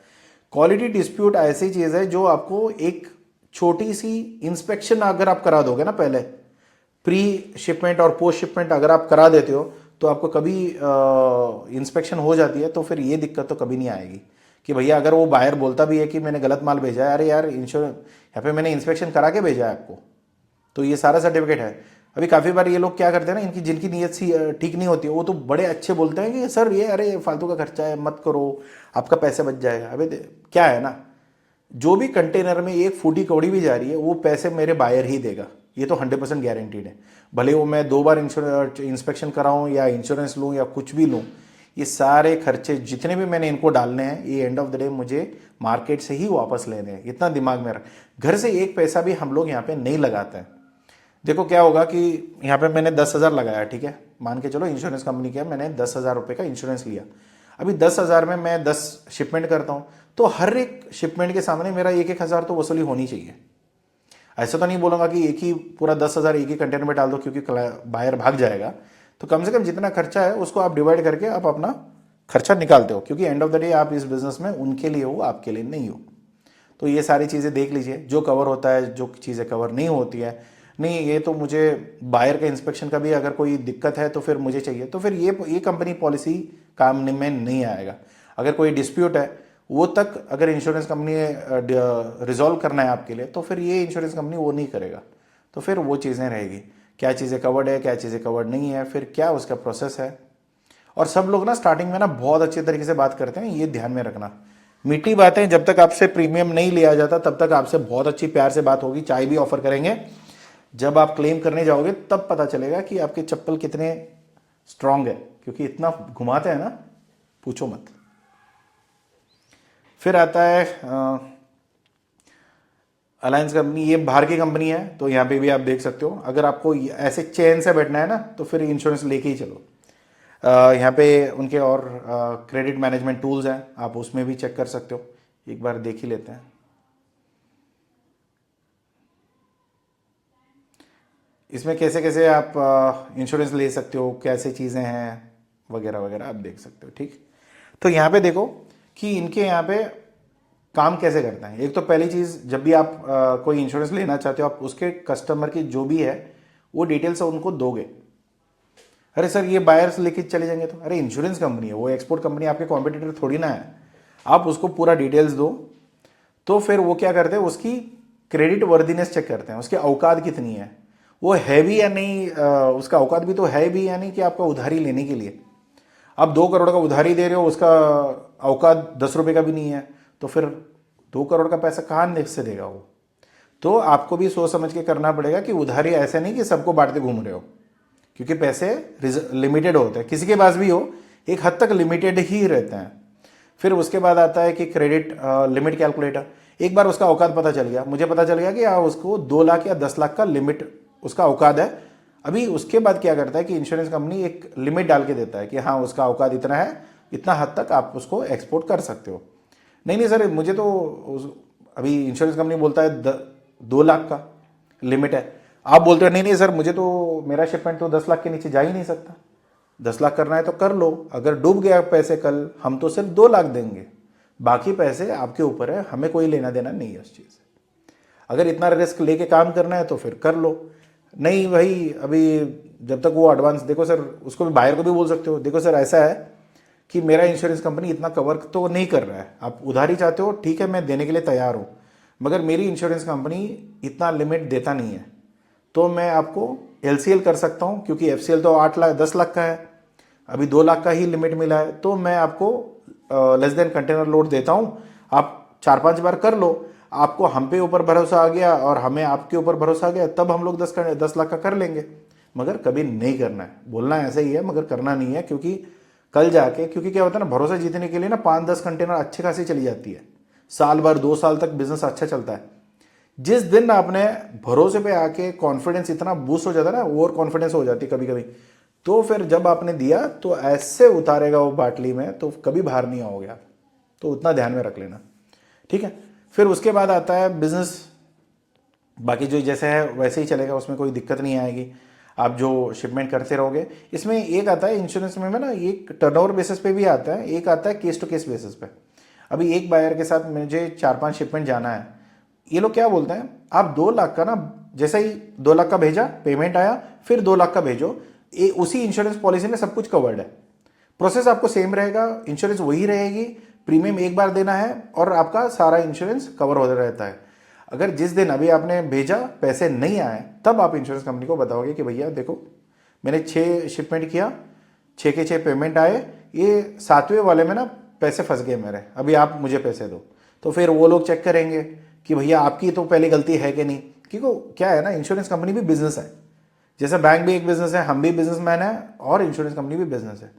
क्वालिटी डिस्प्यूट ऐसी चीज़ है जो आपको एक छोटी सी इंस्पेक्शन अगर आप करा दोगे ना, पहले प्री शिपमेंट और पोस्ट शिपमेंट अगर आप करा देते हो, तो आपको कभी इंस्पेक्शन हो जाती है तो फिर ये दिक्कत तो कभी नहीं आएगी कि भैया अगर वो बायर बोलता भी है कि मैंने गलत माल भेजा है, अरे यार इंश्योरेंस यहाँ पे मैंने इंस्पेक्शन करा के भेजा है आपको, तो ये सारा सर्टिफिकेट है। अभी काफ़ी बार ये लोग क्या करते हैं ना, इनकी जिनकी नीयत सी ठीक नहीं होती है, वो तो बड़े अच्छे बोलते हैं कि सर ये अरे फालतू का खर्चा है, मत करो, आपका पैसे बच जाएगा। अबे क्या है ना, जो भी कंटेनर में एक फूटी कौड़ी भी जा रही है वो पैसे मेरे बायर ही देगा, ये तो 100% गारंटीड है। भले वो मैं 2 बार इंस्पेक्शन कराऊं या इंश्योरेंस लूं या कुछ भी लूं, ये सारे खर्चे जितने भी मैंने इनको डालने हैं ये एंड ऑफ द डे मुझे मार्केट से ही वापस लेने हैं। इतना दिमाग में रख, घर से एक पैसा भी हम लोग यहाँ पे नहीं लगाते हैं। देखो क्या होगा कि यहाँ पे मैंने 10,000 लगाया, ठीक है, मान के चलो इंश्योरेंस कंपनी का मैंने 10,000 रुपये का इंश्योरेंस लिया। अभी 10,000 में मैं 10 शिपमेंट करता हूँ, तो हर एक शिपमेंट के सामने मेरा 1,000 तो वसूली होनी चाहिए। ऐसा तो नहीं बोलूँगा कि एक ही पूरा 10,000 एक ही कंटेनर में डाल दो क्योंकि बायर भाग जाएगा। तो कम से कम जितना खर्चा है उसको आप डिवाइड करके आप अपना खर्चा निकालते हो, क्योंकि एंड ऑफ द डे आप इस बिजनेस में उनके लिए हो, आपके लिए नहीं हो। तो ये सारी चीज़ें देख लीजिए, जो कवर होता है, जो चीज़ें कवर नहीं होती है, नहीं ये तो मुझे बायर का इंस्पेक्शन का भी अगर कोई दिक्कत है तो फिर मुझे चाहिए, तो फिर ये कंपनी पॉलिसी काम में नहीं आएगा। अगर कोई डिस्प्यूट है वो तक अगर इंश्योरेंस कंपनी रिजॉल्व करना है आपके लिए, तो फिर ये इंश्योरेंस कंपनी वो नहीं करेगा। तो फिर वो चीज़ें रहेगी, क्या चीज़ें कवर्ड है, क्या चीज़ें कवर्ड नहीं है, फिर क्या उसका प्रोसेस है। और सब लोग ना स्टार्टिंग में ना बहुत अच्छे तरीके से बात करते हैं, ये ध्यान में रखना। मीठी बातें जब तक आपसे प्रीमियम नहीं लिया जाता तब तक आपसे बहुत अच्छी प्यार से बात होगी, चाय भी ऑफर करेंगे। जब आप क्लेम करने जाओगे तब पता चलेगा कि आपके चप्पल कितने स्ट्रांग है, क्योंकि इतना घुमाते हैं ना, पूछो मत। फिर आता है अलायंस कंपनी, ये बाहर की कंपनी है, तो यहाँ पे भी आप देख सकते हो। अगर आपको ऐसे चैन से बैठना है ना तो फिर इंश्योरेंस लेके ही चलो। यहाँ पे उनके और क्रेडिट मैनेजमेंट टूल्स हैं, आप उसमें भी चेक कर सकते हो, एक बार देख ही लेते हैं। इसमें कैसे कैसे आप इंश्योरेंस ले सकते हो, कैसे चीज़ें हैं वगैरह वगैरह आप देख सकते हो, ठीक। तो यहाँ पे देखो कि इनके यहाँ पे काम कैसे करता है। एक तो पहली चीज़, जब भी आप कोई इंश्योरेंस लेना चाहते हो, आप उसके कस्टमर की जो भी है वो डिटेल्स उनको दोगे। अरे सर ये बायर्स लेके चले जाएंगे, तो अरे इंश्योरेंस कंपनी है, वो एक्सपोर्ट कंपनी, आपके कॉम्पिटिटर थोड़ी ना है। आप उसको पूरा डिटेल्स दो, तो फिर वो क्या करते हैं, उसकी क्रेडिट वर्दीनेस चेक करते हैं, उसकी औकात कितनी है, वो है भी या नहीं, उसका औकात भी तो है भी या नहीं कि आपका उधारी लेने के लिए। आप 2 करोड़ का उधारी दे रहे हो, उसका औकात 10 रुपये का भी नहीं है, तो फिर 2 करोड़ का पैसा कहाँ से देगा वो। तो आपको भी सोच समझ के करना पड़ेगा कि उधारी ऐसे नहीं कि सबको बांटते घूम रहे हो, क्योंकि पैसे लिमिटेड होते हैं, किसी के पास भी हो एक हद तक लिमिटेड ही रहते हैं। फिर उसके बाद आता है कि क्रेडिट लिमिट कैलकुलेटर। एक बार उसका औकात पता चल गया, मुझे पता चल गया कि उसको 2 लाख या 10 लाख का लिमिट उसका औकात है। अभी उसके बाद क्या करता है कि इंश्योरेंस कंपनी एक लिमिट डाल के देता है कि हाँ उसका औकात इतना है, इतना हद तक आप उसको एक्सपोर्ट कर सकते हो। नहीं सर मुझे तो अभी इंश्योरेंस कंपनी बोलता है 2 लाख का लिमिट है, आप बोलते हो नहीं सर मुझे तो मेरा शिपमेंट तो 10 लाख के नीचे जा ही नहीं सकता, 10 लाख करना है तो कर लो, अगर डूब गया पैसे कल हम तो सिर्फ 2 लाख देंगे, बाकी पैसे आपके ऊपर है, हमें कोई लेना देना नहीं है उस चीज़ से। अगर इतना रिस्क लेके काम करना है तो फिर कर लो। नहीं भाई अभी जब तक वो एडवांस, देखो सर उसको भी, बायर को भी बोल सकते हो, देखो सर ऐसा है कि मेरा इंश्योरेंस कंपनी इतना कवर तो नहीं कर रहा है, आप उधारी चाहते हो ठीक है मैं देने के लिए तैयार हूँ, मगर मेरी इंश्योरेंस कंपनी इतना लिमिट देता नहीं है, तो मैं आपको LCL कर सकता हूँ, क्योंकि FCL तो 8 लाख 10 लाख का है, अभी 2 लाख का ही लिमिट मिला है, तो मैं आपको लेस देन कंटेनर लोड देता हूँ, आप 4-5 बार कर लो, आपको हम पे ऊपर भरोसा आ गया और हमें आपके ऊपर भरोसा आ गया, तब हम लोग 10 लाख का कर लेंगे। मगर कभी नहीं करना है, बोलना ऐसा ही है मगर करना नहीं है, क्योंकि कल जाके, क्योंकि क्या होता है ना, भरोसा जीतने के लिए ना 5-10 कंटेनर अच्छे खासी चली जाती है, साल भर 2 साल तक बिजनेस अच्छा चलता है। जिस दिन आपने भरोसे पे आके कॉन्फिडेंस इतना बूस्ट हो जाता है ना, ओवर कॉन्फिडेंस हो जाती है कभी कभी, तो फिर जब आपने दिया तो ऐसे उतारेगा वो बाटली में, तो कभी बाहर नहीं आओगे आप। तो उतना ध्यान में रख लेना, ठीक है। फिर उसके बाद आता है बिजनेस। बाकी जो जैसे है वैसे ही चलेगा, उसमें कोई दिक्कत नहीं आएगी, आप जो शिपमेंट करते रहोगे। इसमें एक आता है इंश्योरेंस में ना, एक टर्नओवर बेसिस पे भी आता है, एक आता है केस टू केस बेसिस पे। अभी एक बायर के साथ मुझे 4-5 शिपमेंट जाना है, ये लोग क्या बोलते हैं, आप 2 लाख का ना, जैसे ही 2 लाख का भेजा, पेमेंट आया, फिर 2 लाख का भेजो, उसी इंश्योरेंस पॉलिसी में सब कुछ कवर्ड है। प्रोसेस आपको सेम रहेगा, इंश्योरेंस वही रहेगी, प्रीमियम एक बार देना है और आपका सारा इंश्योरेंस कवर हो रहता है। अगर जिस दिन अभी आपने भेजा पैसे नहीं आए, तब आप इंश्योरेंस कंपनी को बताओगे कि भैया देखो मैंने 6 शिपमेंट किया, 6 के 6 पेमेंट आए, ये 7वें वाले में ना पैसे फंस गए मेरे, अभी आप मुझे पैसे दो। तो फिर वो लोग चेक करेंगे कि भैया आपकी तो पहले गलती है कि नहीं, क्योंकि क्या है ना, इंश्योरेंस कंपनी भी बिजनेस है, जैसे बैंक भी एक बिजनेस है, हम भी बिजनेसमैन है और इंश्योरेंस कंपनी भी बिजनेस है।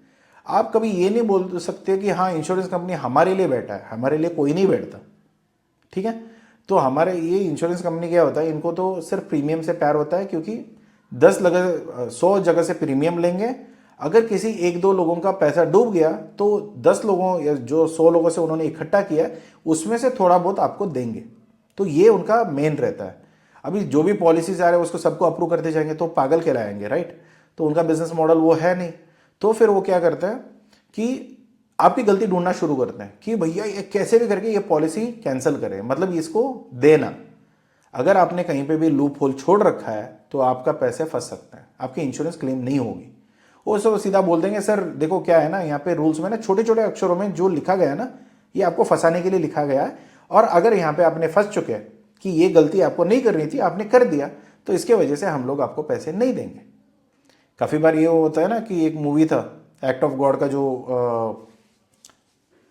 आप कभी ये नहीं बोल सकते कि हाँ इंश्योरेंस कंपनी हमारे लिए बैठा है, हमारे लिए कोई नहीं बैठता, ठीक है। तो हमारे ये इंश्योरेंस कंपनी क्या होता है, इनको तो सिर्फ प्रीमियम से प्यार होता है, क्योंकि 100 जगह से प्रीमियम लेंगे, अगर किसी 1-2 लोगों का पैसा डूब गया तो 10 लोगों या जो 100 लोगों से उन्होंने इकट्ठा किया उसमें से थोड़ा बहुत आपको देंगे। तो ये उनका मेन रहता है। अभी जो भी पॉलिसीज आ रहे हैं उसको सबको अप्रूव करते जाएंगे तो पागल कहलाएंगे, राइट। तो उनका बिजनेस मॉडल वो है नहीं। तो फिर वो क्या करते हैं कि आपकी गलती ढूंढना शुरू करते हैं कि भैया ये कैसे भी करके ये पॉलिसी कैंसिल करें, मतलब इसको देना। अगर आपने कहीं पे भी लूप होल छोड़ रखा है तो आपका पैसे फंस सकता है, आपकी इंश्योरेंस क्लेम नहीं होगी। वो सब सीधा बोल देंगे सर देखो क्या है ना, यहाँ पे रूल्स में ना छोटे छोटे अक्षरों में जो लिखा गया है ना, ये आपको फंसाने के लिए लिखा गया है, और अगर यहाँ पे आपने फंस चुके हैं कि ये गलती आपको नहीं करनी थी, आपने कर दिया, तो इसके वजह से हम लोग आपको पैसे नहीं देंगे। काफ़ी बार ये होता है ना कि एक मूवी था एक्ट ऑफ गॉड का, जो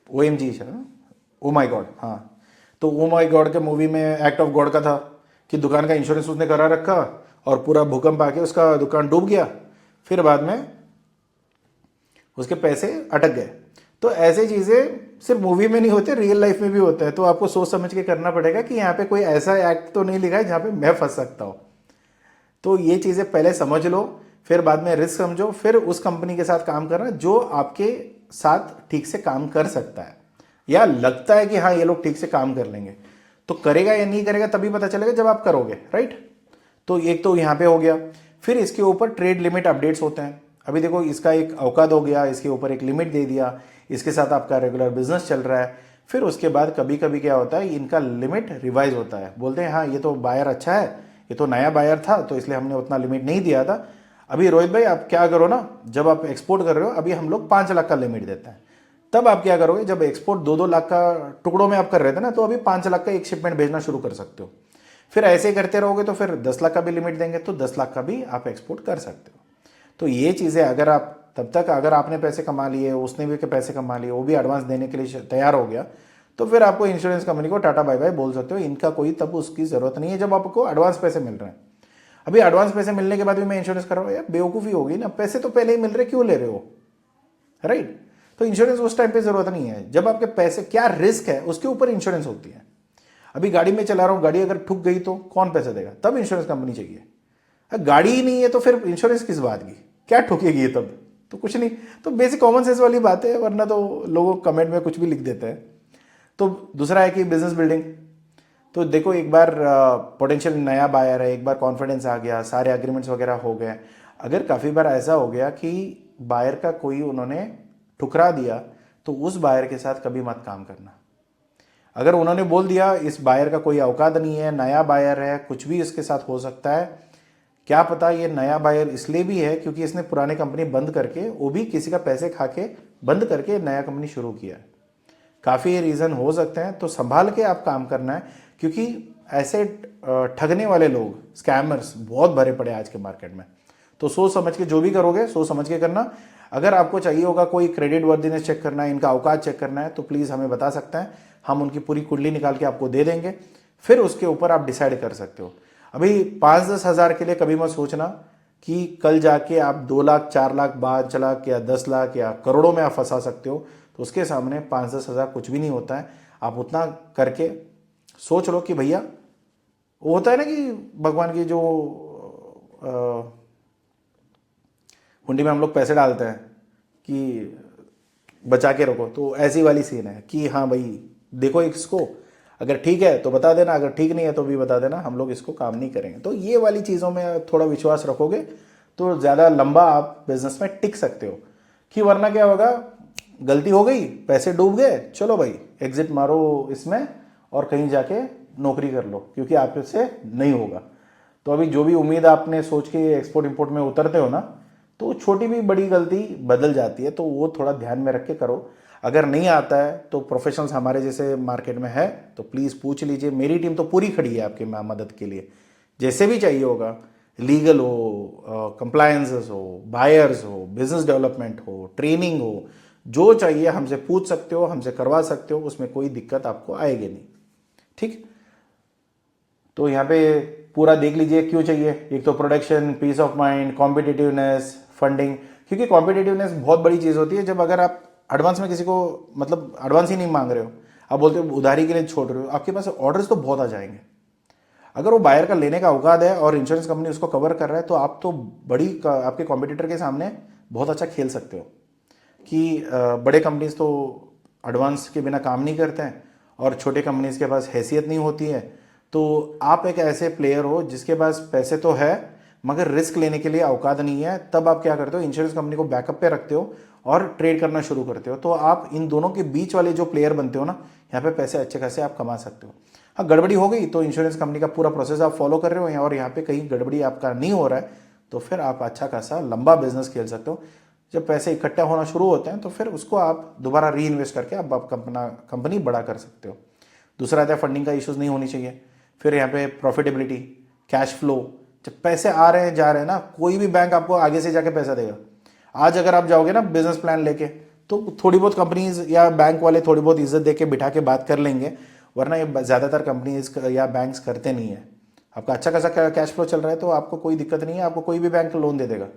OMG है, ओ माई गॉड, हाँ। तो ओ माई गॉड के मूवी में एक्ट ऑफ गॉड का था कि दुकान का इंश्योरेंस उसने करा रखा और पूरा भूकंप आके उसका दुकान डूब गया, फिर बाद में उसके पैसे अटक गए। तो ऐसे चीज़ें सिर्फ मूवी में नहीं होते, रियल लाइफ में भी होता है। तो आपको सोच समझ के करना पड़ेगा कि यहाँ पे कोई ऐसा एक्ट तो नहीं लिखा है जहाँ पे मैं फंस सकता हूँ। तो ये चीज़ें पहले समझ लो, फिर बाद में रिस्क समझो, फिर उस कंपनी के साथ काम करना जो आपके साथ ठीक से काम कर सकता है, या लगता है कि हाँ ये लोग ठीक से काम कर लेंगे। तो करेगा या नहीं करेगा तभी पता चलेगा जब आप करोगे, राइट। तो एक तो यहाँ पे हो गया। फिर इसके ऊपर ट्रेड लिमिट अपडेट्स होते हैं। अभी देखो इसका एक औकात हो गया, इसके ऊपर एक लिमिट दे दिया, इसके साथ आपका रेगुलर बिजनेस चल रहा है। फिर उसके बाद कभी कभी क्या होता है, इनका लिमिट रिवाइज होता है, बोलते हैं हाँ ये तो बायर अच्छा है, ये तो नया बायर था तो इसलिए हमने उतना लिमिट नहीं दिया था। अभी रोहित भाई आप क्या करो ना, जब आप एक्सपोर्ट कर रहे हो, अभी हम लोग 5 लाख का लिमिट देते हैं, तब आप क्या करोगे, जब एक्सपोर्ट 2-2 लाख का टुकड़ों में आप कर रहे थे ना, तो अभी 5 लाख का एक शिपमेंट भेजना शुरू कर सकते हो। फिर ऐसे ही करते रहोगे तो फिर 10 लाख का भी लिमिट देंगे तो 10 लाख का भी आप एक्सपोर्ट कर सकते हो। तो ये चीज़ें अगर आप तब तक अगर आपने पैसे कमा लिए, उसने भी के पैसे कमा लिए, वो भी एडवांस देने के लिए तैयार हो गया, तो फिर आपको इंश्योरेंस कंपनी को टाटा बाय बाय बोल सकते हो। इनका कोई तब उसकी ज़रूरत नहीं है जब आपको एडवांस पैसे मिल रहे हैं। अभी एडवांस पैसे मिलने के बाद भी मैं इंश्योरेंस कर रहा हूँ, यार बेवकूफ़ी होगी ना, पैसे तो पहले ही मिल रहे, क्यों ले रहे हो, राइट। तो इंश्योरेंस उस टाइम पे जरूरत नहीं है जब आपके पैसे, क्या रिस्क है उसके ऊपर इंश्योरेंस होती है। अभी गाड़ी में चला रहा हूँ, गाड़ी अगर ठुक गई तो कौन पैसे देगा, तब इंश्योरेंस कंपनी चाहिए। गाड़ी ही नहीं है तो फिर इंश्योरेंस किस बात की, क्या ठुकेगी तब, तो कुछ नहीं। तो बेसिक कॉमन सेंस वाली बात है, वरना तो लोग कमेंट में कुछ भी लिख देते हैं। तो दूसरा है कि बिजनेस बिल्डिंग। तो देखो एक बार पोटेंशियल नया बायर है, एक बार कॉन्फिडेंस आ गया, सारे एग्रीमेंट्स वगैरह हो गए। अगर काफ़ी बार ऐसा हो गया कि बायर का कोई उन्होंने ठुकरा दिया, तो उस बायर के साथ कभी मत काम करना। अगर उन्होंने बोल दिया इस बायर का कोई औकात नहीं है, नया बायर है, कुछ भी इसके साथ हो सकता है, क्या पता ये नया बायर इसलिए भी है क्योंकि इसने पुरानी कंपनी बंद करके, वो भी किसी का पैसे खा के बंद करके नया कंपनी शुरू किया है, काफ़ी रीज़न हो सकते हैं। तो संभाल के आप काम करना है, क्योंकि ऐसे ठगने वाले लोग, स्कैमर्स बहुत भरे पड़े आज के मार्केट में। तो सोच समझ के जो भी करोगे सोच समझ के करना। अगर आपको चाहिए होगा कोई क्रेडिट वर्दीनेस चेक करना है, इनका औकात चेक करना है, तो प्लीज़ हमें बता सकते हैं, हम उनकी पूरी कुंडली निकाल के आपको दे देंगे। फिर उसके ऊपर आप डिसाइड कर सकते हो। अभी 5-10 हज़ार के लिए कभी मत सोचना कि कल जाके आप 2 लाख 4 लाख 5 लाख या 10 लाख या करोड़ों में आप फंसा सकते हो। तो उसके सामने 5-10 हज़ार कुछ भी नहीं होता है। आप उतना करके सोच लो कि भैया, वो होता है ना कि भगवान की जो हुंडी में हम लोग पैसे डालते हैं कि बचा के रखो, तो ऐसी वाली सीन है कि हाँ भाई देखो इसको, अगर ठीक है तो बता देना, अगर ठीक नहीं है तो भी बता देना, हम लोग इसको काम नहीं करेंगे। तो ये वाली चीज़ों में थोड़ा विश्वास रखोगे तो ज़्यादा लंबा आप बिजनेस में टिक सकते हो। कि वरना क्या होगा, गलती हो गई, पैसे डूब गए, चलो भाई एग्जिट मारो इसमें और कहीं जाके नौकरी कर लो, क्योंकि आपसे नहीं होगा। तो अभी जो भी उम्मीद आपने सोच के एक्सपोर्ट इंपोर्ट में उतरते हो ना, तो छोटी भी बड़ी गलती बदल जाती है, तो वो थोड़ा ध्यान में रख के करो। अगर नहीं आता है तो प्रोफेशनल्स हमारे जैसे मार्केट में है तो प्लीज़ पूछ लीजिए, मेरी टीम तो पूरी खड़ी है आपकी मदद के लिए, जैसे भी चाहिए होगा, लीगल हो, कंप्लायंसेस हो, बायर्स हो, बिजनेस डेवलपमेंट हो, ट्रेनिंग हो, जो चाहिए हमसे पूछ सकते हो, हमसे करवा सकते हो, उसमें कोई दिक्कत आपको आएगी नहीं। ठीक, तो यहाँ पे पूरा देख लीजिए क्यों चाहिए। एक तो production, peace of mind, competitiveness, funding. क्योंकि कॉम्पिटिटिवनेस बहुत बड़ी चीज़ होती है जब अगर आप एडवांस में किसी को, मतलब एडवांस ही नहीं मांग रहे हो, आप बोलते हो उधारी के लिए छोड़ रहे हो, आपके पास ऑर्डर्स तो बहुत आ जाएंगे। अगर वो बायर का लेने का औकात है और इंश्योरेंस कंपनी उसको कवर कर रहा है, तो आप तो आपके कॉम्पिटिटर के सामने बहुत अच्छा खेल सकते हो। कि बड़े कंपनीज तो एडवांस के बिना काम नहीं करते हैं और छोटे कंपनीज के पास हैसियत नहीं होती है। तो आप एक ऐसे प्लेयर हो जिसके पास पैसे तो है मगर रिस्क लेने के लिए औकात नहीं है, तब आप क्या करते हो, इंश्योरेंस कंपनी को बैकअप पे रखते हो और ट्रेड करना शुरू करते हो। तो आप इन दोनों के बीच वाले जो प्लेयर बनते हो ना, यहाँ पे पैसे अच्छे खासे आप कमा सकते हो। हाँ, गड़बड़ी हो गई तो इंश्योरेंस कंपनी का पूरा प्रोसेस आप फॉलो कर रहे हो और यहाँ पे कहीं गड़बड़ी आपका नहीं हो रहा है, तो फिर आप अच्छा खासा लंबा बिजनेस खेल सकते हो। जब पैसे इकट्ठा होना शुरू होते हैं तो फिर उसको आप दोबारा री इन्वेस्ट करके आप कंपनी बड़ा कर सकते हो। दूसरा आता है फंडिंग का इश्यूज नहीं होनी चाहिए। फिर यहाँ पे प्रॉफिटेबिलिटी, कैश फ्लो, जब पैसे आ रहे हैं जा रहे हैं ना, कोई भी बैंक आपको आगे से जाके पैसा देगा। आज अगर आप जाओगे ना बिजनेस प्लान लेके, तो थोड़ी बहुत कंपनीज या बैंक वाले थोड़ी बहुत इज्जत दे के बिठा के बात कर लेंगे, वरना ये ज़्यादातर कंपनीज या बैंक्स करते नहीं है। आपका अच्छा खासा कैश फ्लो चल रहा है तो आपको कोई दिक्कत नहीं है, आपको कोई भी बैंक लोन दे देगा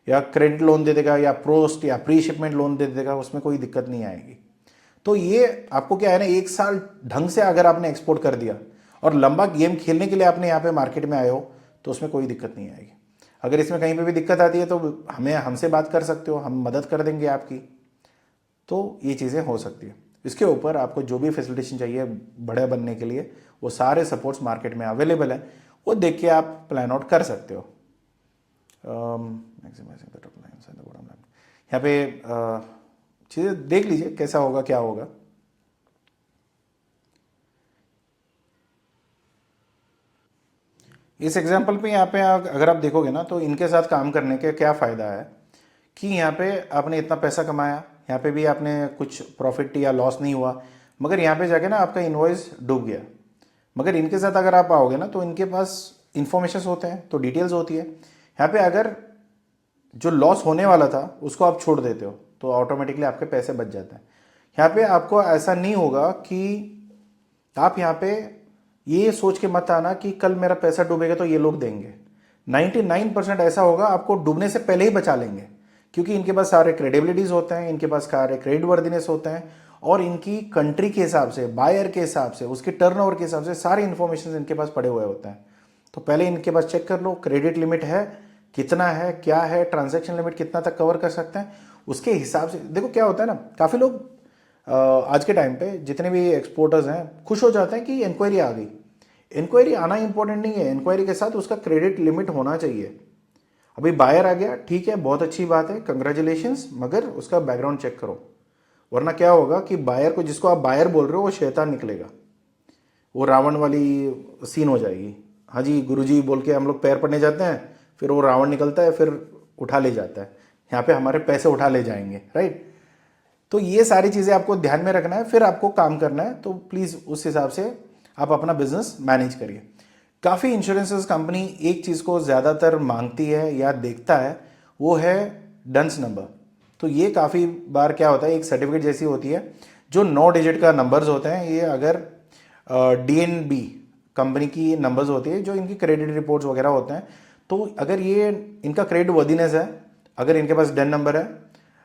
या क्रेडिट लोन दे देगा या पोस्ट या प्री शिपमेंट लोन दे देगा, उसमें कोई दिक्कत नहीं आएगी। तो ये आपको क्या है ना, एक साल ढंग से अगर आपने एक्सपोर्ट कर दिया और लंबा गेम खेलने के लिए आपने यहाँ पे मार्केट में आए हो, तो उसमें कोई दिक्कत नहीं आएगी। अगर इसमें कहीं पे भी दिक्कत आती है तो हमसे बात कर सकते हो, हम मदद कर देंगे आपकी। तो ये चीज़ें हो सकती है। इसके ऊपर आपको जो भी फैसिलिटेशन चाहिए बड़े बनने के लिए, वो सारे सपोर्ट्स मार्केट में अवेलेबल है, वो देख के आप प्लान आउट कर सकते हो। यहाँ पे चीज़ें देख लीजिए कैसा होगा क्या होगा। इस एग्जाम्पल पे यहाँ पे अगर आप देखोगे ना, तो इनके साथ काम करने के क्या फ़ायदा है कि यहाँ पे आपने इतना पैसा कमाया, यहाँ पे भी आपने कुछ प्रॉफिट या लॉस नहीं हुआ, मगर यहाँ पे जाके ना आपका इन्वॉइस डूब गया। मगर इनके साथ अगर आप आओगे ना, तो इनके पास इंफॉर्मेशन होते हैं, तो डिटेल्स होती है। यहाँ पे अगर जो लॉस होने वाला था उसको आप छोड़ देते हो तो ऑटोमेटिकली आपके पैसे बच जाते हैं। यहाँ पे आपको ऐसा नहीं होगा कि आप यहाँ पे ये सोच के मत आना कि कल मेरा पैसा डूबेगा तो ये लोग देंगे। 99% ऐसा होगा, आपको डूबने से पहले ही बचा लेंगे, क्योंकि इनके पास सारे क्रेडिबिलिटीज होते हैं, इनके पास सारे क्रेडिट वर्दीनेस होते हैं और इनकी कंट्री के हिसाब से, बायर के हिसाब से, उसके टर्नओवर के हिसाब से सारे इंफॉर्मेशन इनके पास पड़े हुए होते हैं। तो पहले इनके पास चेक कर लो क्रेडिट लिमिट है कितना है, क्या है, ट्रांजैक्शन लिमिट कितना तक कवर कर सकते हैं, उसके हिसाब से। देखो क्या होता है ना, काफ़ी लोग आज के टाइम पे जितने भी एक्सपोर्टर्स हैं खुश हो जाते हैं कि इंक्वायरी आ गई। इंक्वायरी आना इंपॉर्टेंट नहीं है, इंक्वायरी के साथ उसका क्रेडिट लिमिट होना चाहिए। अभी बायर आ गया, ठीक है, बहुत अच्छी बात है, कंग्रेचुलेशंस, मगर उसका बैकग्राउंड चेक करो, वरना क्या होगा कि बायर को, जिसको आप बायर बोल रहे हो, वो शैतान निकलेगा, वो रावण वाली सीन हो जाएगी। हाँ जी गुरुजी बोल के हम लोग पैर पड़ने जाते हैं, फिर वो रावण निकलता है, फिर उठा ले जाता है, यहाँ पे हमारे पैसे उठा ले जाएंगे, राइट। तो ये सारी चीज़ें आपको ध्यान में रखना है, फिर आपको काम करना है। तो प्लीज़ उस हिसाब से आप अपना बिजनेस मैनेज करिए। काफ़ी इंश्योरेंसेस कंपनी एक चीज़ को ज़्यादातर मांगती है या देखता है, वो है डंस नंबर। तो ये काफ़ी बार क्या होता है, एक सर्टिफिकेट जैसी होती है जो 9 डिजिट का नंबर्स होते हैं। ये अगर DNB कंपनी की नंबर्स होती है, जो इनकी क्रेडिट रिपोर्ट्स वगैरह होते हैं, तो अगर ये इनका क्रेडिट वर्दीनेस है, अगर इनके पास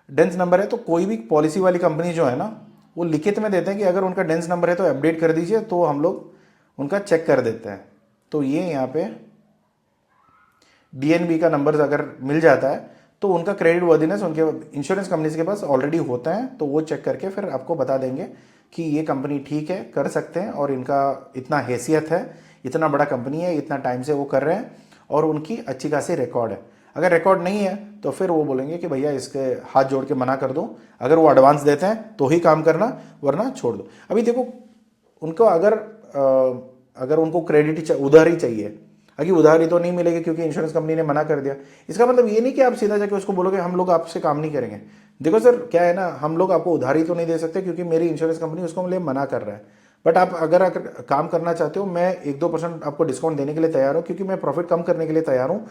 डेंस नंबर है, तो कोई भी पॉलिसी वाली कंपनी जो है ना, वो लिखित में देते हैं कि अगर उनका डेंस नंबर है तो अपडेट कर दीजिए, तो हम लोग उनका चेक कर देते हैं। तो ये यहाँ पे DNB का नंबर अगर मिल जाता है तो उनका क्रेडिट वर्दीनेस उनके इंश्योरेंस कंपनीज के पास ऑलरेडी होता है, तो वो चेक करके फिर आपको बता देंगे कि ये कंपनी ठीक है, कर सकते हैं और इनका इतना हैसियत है, इतना बड़ा कंपनी है, इतना टाइम से वो कर रहे हैं और उनकी अच्छी खासी रिकॉर्ड है। अगर रिकॉर्ड नहीं है तो फिर वो बोलेंगे कि भैया इसके हाथ जोड़ के मना कर दो, अगर वो एडवांस देते हैं तो ही काम करना, वरना छोड़ दो। अभी देखो उनको अगर उनको क्रेडिट उधारी चाहिए, अभी उधारी तो नहीं मिलेगी क्योंकि इंश्योरेंस कंपनी ने मना कर दिया। इसका मतलब ये नहीं कि आप सीधा जाके उसको बोलोगे हम लोग आपसे काम नहीं करेंगे। देखो सर क्या है ना, हम लोग आपको उधारी तो नहीं दे सकते क्योंकि मेरी इंश्योरेंस कंपनी उसको लिए मना कर रहा है, बट आप अगर काम करना चाहते हो मैं 1-2% आपको डिस्काउंट देने के लिए तैयार हूँ, क्योंकि मैं प्रॉफिट कम करने के लिए तैयार हूँ,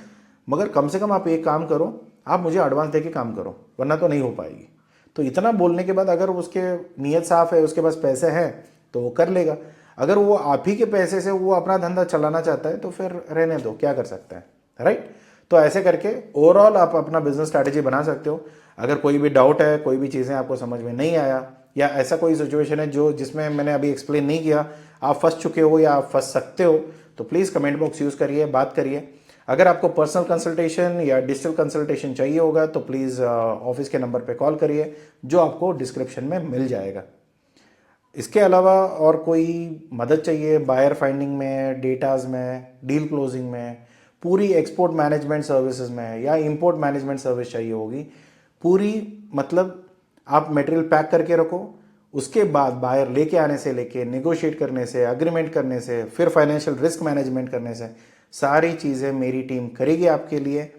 मगर कम से कम आप एक काम करो, आप मुझे एडवांस दे के काम करो, वरना तो नहीं हो पाएगी। तो इतना बोलने के बाद अगर उसके नीयत साफ है, उसके पास पैसे हैं तो वो कर लेगा। अगर वो आप ही के पैसे से वो अपना धंधा चलाना चाहता है तो फिर रहने दो, क्या कर सकता है, राइट। तो ऐसे करके ओवरऑल आप अपना बिजनेस स्ट्रैटेजी बना सकते हो। अगर कोई भी डाउट है, कोई भी चीज़ें आपको समझ में नहीं आया, या ऐसा कोई सिचुएशन है जो जिसमें मैंने अभी एक्सप्लेन नहीं किया, आप फंस चुके हो या आप फंस सकते हो, तो प्लीज़ कमेंट बॉक्स यूज़ करिए, बात करिए। अगर आपको पर्सनल कंसल्टेशन या डिजिटल कंसल्टेशन चाहिए होगा तो प्लीज़ ऑफिस के नंबर पे कॉल करिए, जो आपको डिस्क्रिप्शन में मिल जाएगा। इसके अलावा और कोई मदद चाहिए बायर फाइंडिंग में, डेटाज में, डील क्लोजिंग में, पूरी एक्सपोर्ट मैनेजमेंट सर्विसेज में, या इंपोर्ट मैनेजमेंट सर्विस चाहिए होगी पूरी, मतलब आप मटेरियल पैक करके रखो, उसके बाद बायर लेके आने से लेके नेगोशिएट करने से, अग्रीमेंट करने से, फिर फाइनेंशियल रिस्क मैनेजमेंट करने से, सारी चीज़ें मेरी टीम करेगी आपके लिए।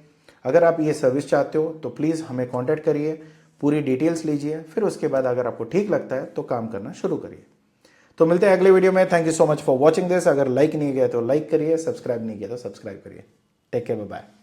अगर आप ये सर्विस चाहते हो तो प्लीज़ हमें कांटेक्ट करिए, पूरी डिटेल्स लीजिए, फिर उसके बाद अगर आपको ठीक लगता है तो काम करना शुरू करिए। तो मिलते हैं अगले वीडियो में। Thank you so much for watching this. अगर लाइक नहीं किया तो लाइक करिए, सब्सक्राइब नहीं किया तो सब्सक्राइब करिए। Take care, bye bye.